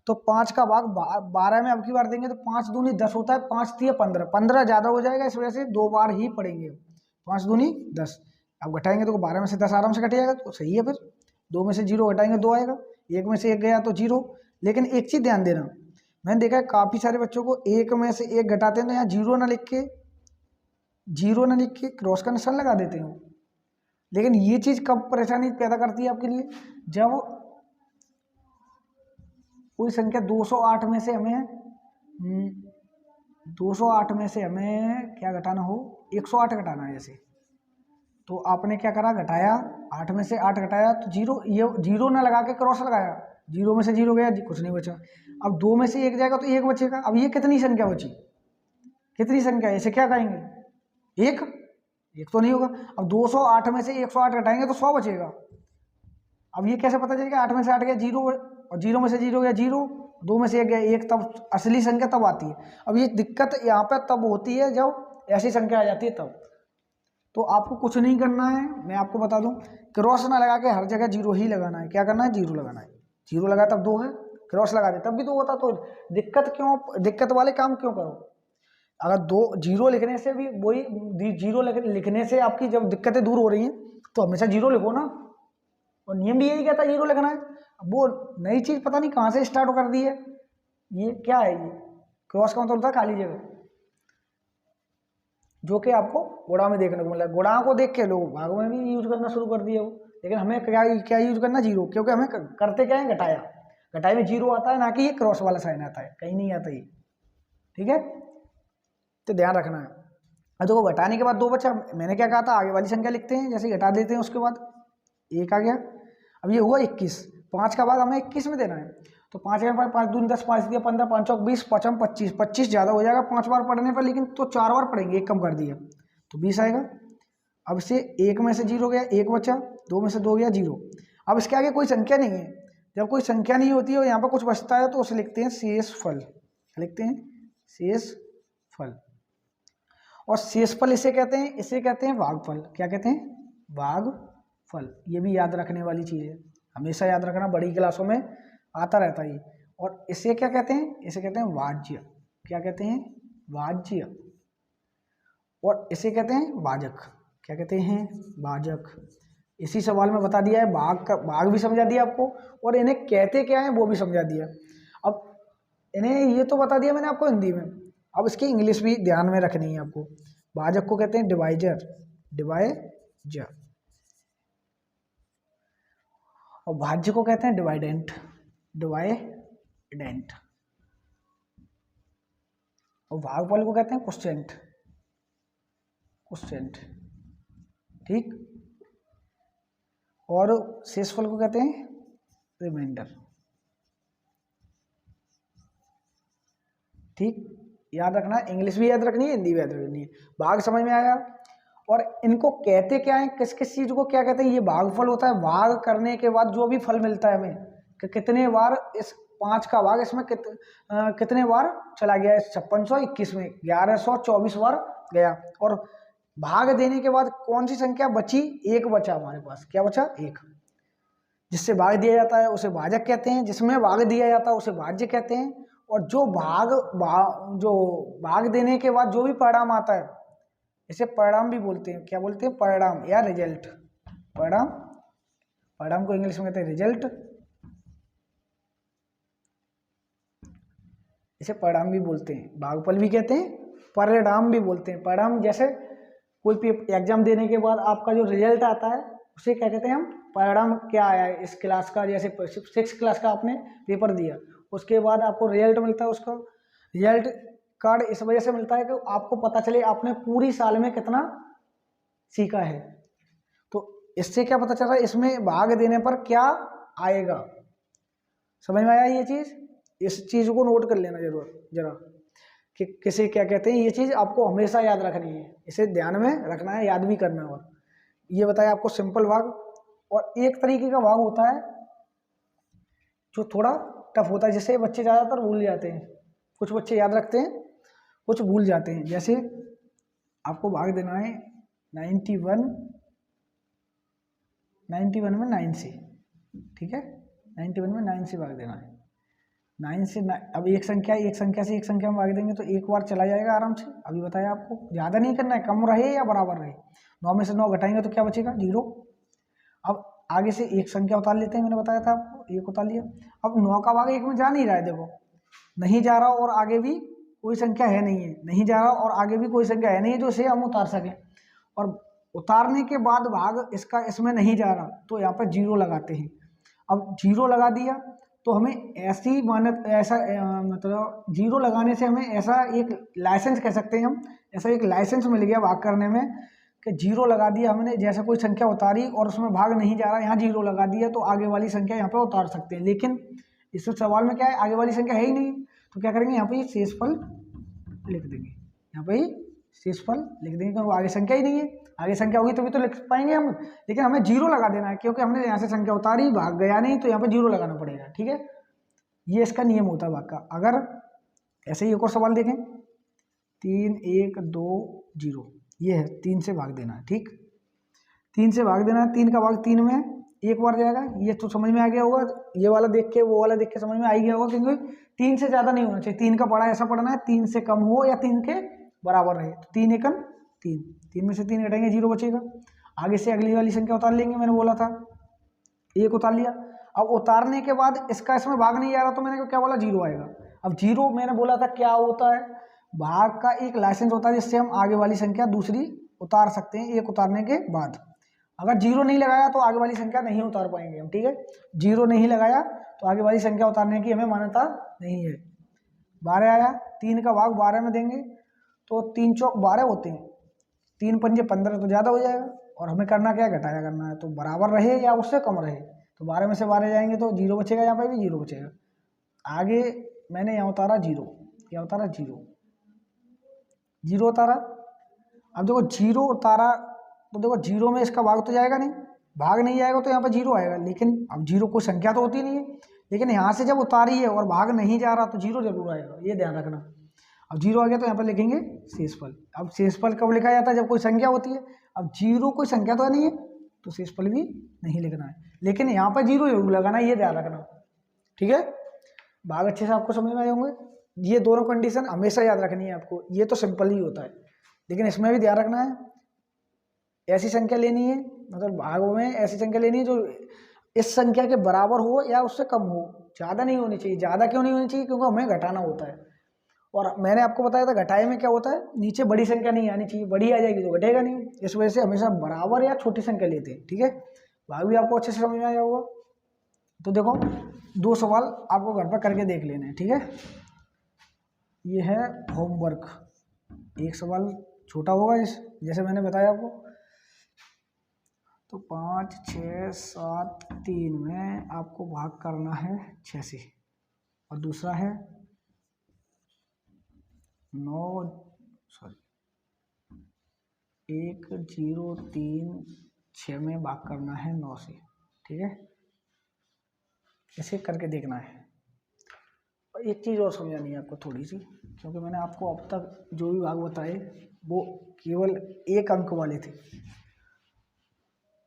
तो 5 का भाग 12 में अब की बार देंगे तो 5 दूनी 10 होता है, 5 3 15, 15 ज़्यादा हो जाएगा, इस वजह से 2 बार ही पढ़ेंगे। 5 दूनी 10, अब घटाएंगे तो 12 में से 10 आराम से घट जाएगा, तो सही है। फिर 2 में से 0 घटाएंगे 2 आएगा, 1 में से 1 गया तो 0। लेकिन एक चीज़ ध्यान देना, मैंने देखा है काफ़ी सारे बच्चों को 1 में से 1 घटाते हैं तो यहाँ 0 ना लिख के क्रॉस का निशान लगा देते हो। लेकिन ये चीज़ कब परेशानी पैदा करती है आपके लिए, जब कोई संख्या 208 में से हमें 208 में से हमें क्या घटाना हो, 108 घटाना है जैसे। तो आपने क्या करा, घटाया 8 में से 8 घटाया तो 0, ये 0 ना लगा के क्रॉस लगाया, 0 में से 0 गया, कुछ नहीं बचा। अब 2 में से 1 जाएगा तो 1 बचेगा। अब ये कितनी संख्या बची, कितनी संख्या, ऐसे क्या कहेंगे 1 तो नहीं होगा। अब 208 में से 108 घटाएंगे तो 100 बचेगा। अब ये कैसे पता चलेगा, 8 में से 8 गया 0 और 0 में से 0 गया 0, 2 में से 1 गया 1, तब असली संख्या तब आती है। अब ये दिक्कत यहाँ पे तब होती है जब ऐसी संख्या आ जाती है तब। तो आपको कुछ नहीं करना है, मैं आपको बता दूं, क्रॉस ना लगा के हर जगह 0 ही लगाना है। क्या करना है, 0 लगाना है। 0 लगा तब 2 है, क्रॉस लगा दे तब भी 2 होता। तो दिक्कत वाले काम क्यों करो। अगर 2 0 लिखने से भी वही 0 लिखने से आपकी जब दिक्कतें दूर हो रही हैं तो हमेशा 0 लिखो ना, और नियम भी यही कहता है 0 लिखना है। अब वो नई चीज़ पता नहीं कहाँ से स्टार्ट कर दी है, ये क्या है, ये क्रॉस का मतलब होता है खाली जगह, जो कि आपको गुणा में देखने को मिला। गुणा को देख के लोग भाग में भी यूज करना शुरू कर दिए वो, लेकिन हमें क्या यूज करना, 0, क्योंकि हमें करते क्या है, घटाया में 0 आता है, ना कि ये क्रॉस वाला साइन आता है, कहीं नहीं आता ये, ठीक है। तो ध्यान रखना है। अब देखो घटाने के बाद 2 बचा, मैंने क्या कहा था, आगे वाली संख्या लिखते हैं, जैसे घटा देते हैं उसके बाद 1 आ गया। अब ये हुआ 21, 5 का भाग हमें 21 में देना है। तो 5 5 दूनी 10, 5 दिया 15, 5 चौक 20, 5 25, 25 ज़्यादा हो जाएगा 5 बार पढ़ने पर, लेकिन तो 4 बार पढ़ेंगे, 1 कम कर दिया तो 20 आएगा। अब से 1 में से 0 गया, 1 बचा, 2 में से 2 गया 0। अब इसके आगे कोई संख्या नहीं है। जब कोई संख्या नहीं होती है और यहाँ पर कुछ बचता है तो उसे लिखते हैं शेष फल, लिखते हैं शेष फल। और शेषफल इसे कहते हैं भागफल। क्या कहते हैं? भागफल। ये भी याद रखने वाली चीज़ है, हमेशा याद रखना, बड़ी क्लासों में आता रहता है ये। और इसे क्या कहते हैं? इसे कहते हैं वाज्य। क्या कहते हैं? वाज्य। और इसे कहते हैं भाजक। क्या कहते हैं? भाजक। इसी सवाल में बता दिया है, भाग भी समझा दिया आपको, और इन्हें कहते क्या है वो भी समझा दिया। अब इन्हें ये तो बता दिया मैंने आपको हिंदी में, अब इसकी इंग्लिश भी ध्यान में रखनी है आपको। भाजक को कहते हैं डिवाइजर, डिवाइजर। और भाज्य को कहते हैं डिवाइडेंट, डिवाइडेंट। और भागफल को कहते हैं क्वोशिएंट, क्वोशिएंट। ठीक। और शेषफल को कहते हैं रिमाइंडर। ठीक, याद रखना, इंग्लिश भी याद रखनी है, हिंदी भी याद रखनी है। भाग समझ में आया? और इनको कहते क्या है, किस किस चीज को क्या कहते हैं? ये भागफल होता है, भाग करने के बाद जो भी फल मिलता है हमें, कि कितने बार इस 5 का भाग इसमें कितने बार चला गया, 5621 में 1124 बार गया। और भाग देने के बाद कौन सी संख्या बची? 1 बचा हमारे पास। क्या बचा? 1। जिससे भाग दिया जाता है उसे भाजक कहते हैं, जिसमें भाग दिया जाता है उसे भाज्य कहते हैं। और जो भाग देने के बाद जो भी परिणाम आता है इसे परिणाम भी बोलते हैं। क्या बोलते हैं? परिणाम या रिजल्ट। परिणाम को इंग्लिश में कहते हैं रिजल्ट। इसे परिणाम भी बोलते हैं, भागफल भी कहते हैं, परिणाम भी बोलते हैं। परिणाम जैसे कोई एग्जाम देने के बाद आपका जो रिजल्ट आता है उसे क्या कहते हैं हम? परिणाम। क्या आया है इस क्लास का, जैसे 6 क्लास का आपने पेपर दिया, उसके बाद आपको रिजल्ट मिलता है। उसका रिजल्ट कार्ड इस वजह से मिलता है कि आपको पता चले आपने पूरी साल में कितना सीखा है। तो इससे क्या पता चल रहा है, इसमें भाग देने पर क्या आएगा। समझ में आया ये चीज़? इस चीज़ को नोट कर लेना जरा कि किसे क्या कहते हैं। ये चीज़ आपको हमेशा याद रखनी है, इसे ध्यान में रखना है, याद भी करना है। और ये बताया आपको सिंपल भाग। और एक तरीके का भाग होता है जो थोड़ा टफ होता है, जिसे बच्चे ज़्यादातर भूल जाते हैं। कुछ बच्चे याद रखते हैं, कुछ भूल जाते हैं। जैसे आपको भाग देना है 91 में 9 से। ठीक है, 91 में 9 से भाग देना है। 9 से अब एक संख्या से एक संख्या में भाग देंगे तो एक बार चला जाएगा आराम से। अभी बताया आपको, ज़्यादा नहीं करना है, कम रहे या बराबर रहे। 9 में से 9 घटाएंगे तो क्या बचेगा? 0। अब आगे से एक संख्या उतार लेते हैं, मैंने बताया था आपको, 1 उतार लिया। अब 9 का भाग 1 में जा नहीं रहा है, देखो नहीं जा रहा, और आगे भी कोई संख्या है नहीं है, नहीं जा रहा और आगे भी कोई संख्या है नहीं है जो इसे हम उतार सकें। और उतारने के बाद भाग इसका इसमें नहीं जा रहा तो यहाँ पर 0 लगाते हैं। अब 0 लगा दिया तो हमें मतलब 0 लगाने से हमें ऐसा एक लाइसेंस कह सकते हैं हम, ऐसा एक लाइसेंस मिल गया भाग करने में कि 0 लगा दिया हमने। जैसे कोई संख्या उतारी और उसमें भाग नहीं जा रहा, यहाँ 0 लगा दिया तो आगे वाली संख्या यहाँ पर उतार सकते हैं। लेकिन इस सवाल में क्या है, आगे वाली संख्या है ही नहीं, तो क्या करेंगे, यहाँ पे शेषफल लिख देंगे। यहाँ पे शेषफल लिख देंगे क्योंकि आगे संख्या ही नहीं है। आगे संख्या होगी तभी तो लिख पाएंगे हम, लेकिन हमें 0 लगा देना है क्योंकि हमने यहाँ से संख्या उतारी, भाग गया नहीं, तो यहाँ पे 0 लगाना पड़ेगा। ठीक है, ये इसका नियम होता है भाग का। अगर ऐसे ही एक और सवाल देखें, 3 1 2 0, ये है 3 से भाग देना है। ठीक, 3 से भाग देना है। 3 का भाग 3 में एक बार जाएगा, ये तो समझ में आ गया होगा। ये वाला देख के वो वाला देख के समझ में आ ही गया होगा, क्योंकि 3 से ज़्यादा नहीं होना चाहिए। 3 का पढ़ा ऐसा पढ़ना है 3 से कम हो या 3 के बराबर रहे। तो 3 एकम 3, 3 में से 3 घटाएंगे 0 बचेगा। आगे से अगली वाली संख्या उतार लेंगे, मैंने बोला था 1 उतार लिया। अब उतारने के बाद इसका इसमें भाग नहीं आ रहा तो मैंने क्या बोला, 0 आएगा। अब 0 मैंने बोला था क्या होता है, भाग का एक लाइसेंस होता है जिससे हम आगे वाली संख्या दूसरी उतार सकते हैं 1 उतारने के बाद। अगर 0 नहीं लगाया तो आगे वाली संख्या नहीं उतार पाएंगे हम। ठीक है, 0 नहीं लगाया तो आगे वाली संख्या उतारने की हमें मान्यता नहीं है। 12 आया, 3 का भाग 12 में देंगे तो 3 चौक 12 होते हैं, 3 पंजे 15 तो ज़्यादा हो जाएगा। और हमें करना क्या है, घटाया करना है, तो बराबर रहे या उससे कम रहे। तो 12 में से 12 जाएंगे तो 0 बचेगा, यहाँ पर भी 0 बचेगा। आगे मैंने यहाँ उतारा 0, यहाँ उतारा 0 उतारा। अब देखो 0 उतारा तो देखो 0 में इसका भाग तो जाएगा नहीं, भाग नहीं जाएगा तो यहाँ पर 0 आएगा। लेकिन अब 0 कोई संख्या तो होती नहीं है, लेकिन यहाँ से जब उतारी है और भाग नहीं जा रहा तो 0 जरूर आएगा, ये ध्यान रखना। अब 0 आ गया तो यहाँ पर लिखेंगे शेषफल। अब शेषफल कब लिखा जाता है? जब कोई संख्या होती है। अब 0 कोई संख्या तो नहीं है तो शेषफल भी नहीं लिखना है, लेकिन यहाँ पर 0 जरूर लगाना है, ये ध्यान रखना। ठीक है, भाग अच्छे से आपको समझ में आए होंगे। ये दोनों कंडीशन हमेशा याद रखनी है आपको, ये तो सिंपल ही होता है, लेकिन इसमें भी ध्यान रखना है ऐसी संख्या लेनी है, मतलब भागों में ऐसी संख्या लेनी है जो इस संख्या के बराबर हो या उससे कम हो, ज़्यादा नहीं होनी चाहिए। ज़्यादा क्यों नहीं होनी चाहिए? क्योंकि हमें घटाना होता है, और मैंने आपको बताया था घटाए में क्या होता है, नीचे बड़ी संख्या नहीं आनी चाहिए, बड़ी आ जाएगी तो घटेगा नहीं। इस वजह से हमेशा बराबर या छोटी संख्या लेते हैं। ठीक है, भाग भी आपको अच्छे से समझ में आया होगा। तो देखो 2 सवाल आपको घर पर करके देख लेने हैं। ठीक है, ये है होमवर्क। एक सवाल छोटा होगा जैसे मैंने बताया आपको, तो 5, 6, 7, 3 में आपको भाग करना है 6 से, और दूसरा है 1, 0, 3, 6 में भाग करना है 9 से। ठीक है, इसे करके देखना है। और एक चीज़ और समझानी है आपको थोड़ी सी, क्योंकि मैंने आपको अब तक जो भी भाग बताए वो केवल 1 अंक वाले थे।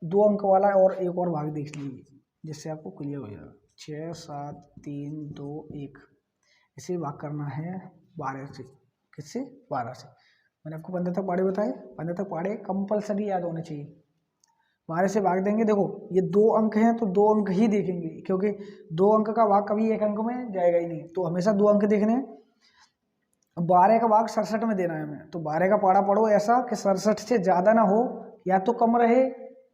2 अंक वाला और एक और भाग देख लीजिए जिससे आपको क्लियर हो जाएगा। 6, 7, 3, 2, 1, इसे भाग करना है 12 से। किससे? 12 से। मैंने आपको 15 तक पहाड़े बताए, 15 तक पहाड़े कंपलसरी याद होने चाहिए। 12 से भाग देंगे, देखो ये 2 अंक हैं तो 2 अंक ही देखेंगे, क्योंकि 2 अंक का भाग कभी 1 अंक में जाएगा ही नहीं, तो हमेशा 2 अंक देखने हैं। 12 का भाग 67 में देना है हमें, तो 12 का पहाड़ा पढ़ो ऐसा कि 67 से ज़्यादा ना हो, या तो कम रहे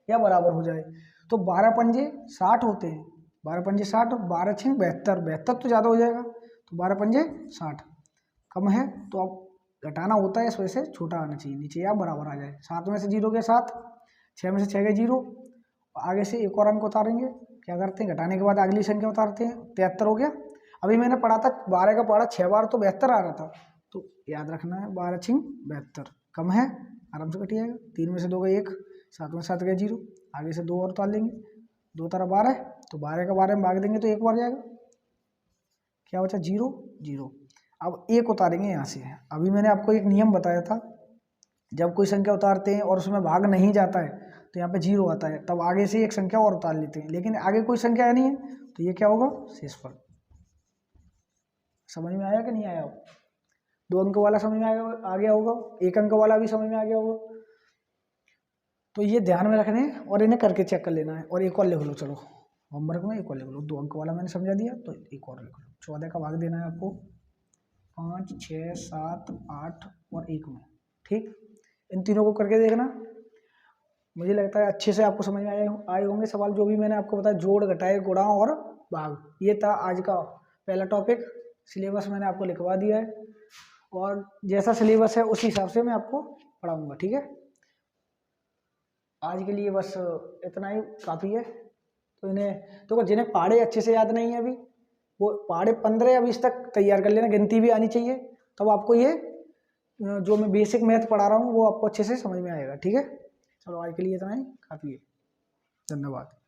या बराबर हो जाए। तो 12 पंजे 60 होते हैं, 12 पंजे 60, 12 छिंग 72, 72 तो ज़्यादा हो जाएगा, तो 12 पंजे 60 कम है, तो अब घटाना होता है, इस वजह से छोटा आना चाहिए, नीचे या बराबर आ जाए। 7 में से 0 गए 7, 6 में से 6 गए 0, आगे से एक और अंक उतारेंगे। क्या करते हैं? घटाने के बाद अगली संख्या उतारते हैं, 73 हो गया। अभी मैंने पढ़ा था 12 का पढ़ा 6 बार तो 72 आ रहा था, तो याद रखना है 12 छिंग 72 कम है, आराम से कट जाएगा। 3 में से 2 गए 1, 7 में 7 गए 0, आगे से 2 और उतार लेंगे, 2 तरह 12, तो 12 का 12 में भाग देंगे तो 1 बार जाएगा, क्या बचा? 0, 0। अब 1 उतारेंगे यहाँ से। अभी मैंने आपको एक नियम बताया था, जब कोई संख्या उतारते हैं और उसमें भाग नहीं जाता है तो यहाँ पे 0 आता है, तब आगे से एक संख्या और उतार लेते हैं, लेकिन आगे कोई संख्या नहीं है तो ये क्या होगा? शेषफल। समझ में आया कि नहीं आया? 2 अंक वाला समझ में आ गया होगा, 1 अंक वाला भी समझ में आ गया होगा। तो ये ध्यान में रखने और इन्हें करके चेक कर लेना है। और एक और लिख लो, चलो होमवर्क में एक और लिख लो। 2 अंक वाला मैंने समझा दिया, तो एक और लिख लो। 14 का भाग देना है आपको 5, 6, 7, 8 और 1 में। ठीक, इन तीनों को करके देखना, मुझे लगता है अच्छे से आपको समझ में आए होंगे सवाल जो भी मैंने आपको बताया, जोड़, घटाए, गुणा और भाग। ये था आज का पहला टॉपिक। सिलेबस मैंने आपको लिखवा दिया है, और जैसा सिलेबस है उस हिसाब से मैं आपको पढ़ाऊंगा। ठीक है, आज के लिए बस इतना ही काफ़ी है। तो इन्हें देखो, जिन्हें पहाड़े अच्छे से याद नहीं है अभी, वो पहाड़े 15 या 20 तक तैयार कर लेना, गिनती भी आनी चाहिए, तब आपको ये जो मैं बेसिक मैथ पढ़ा रहा हूँ वो आपको अच्छे से समझ में आएगा। ठीक है, चलो आज के लिए इतना ही काफ़ी है। धन्यवाद।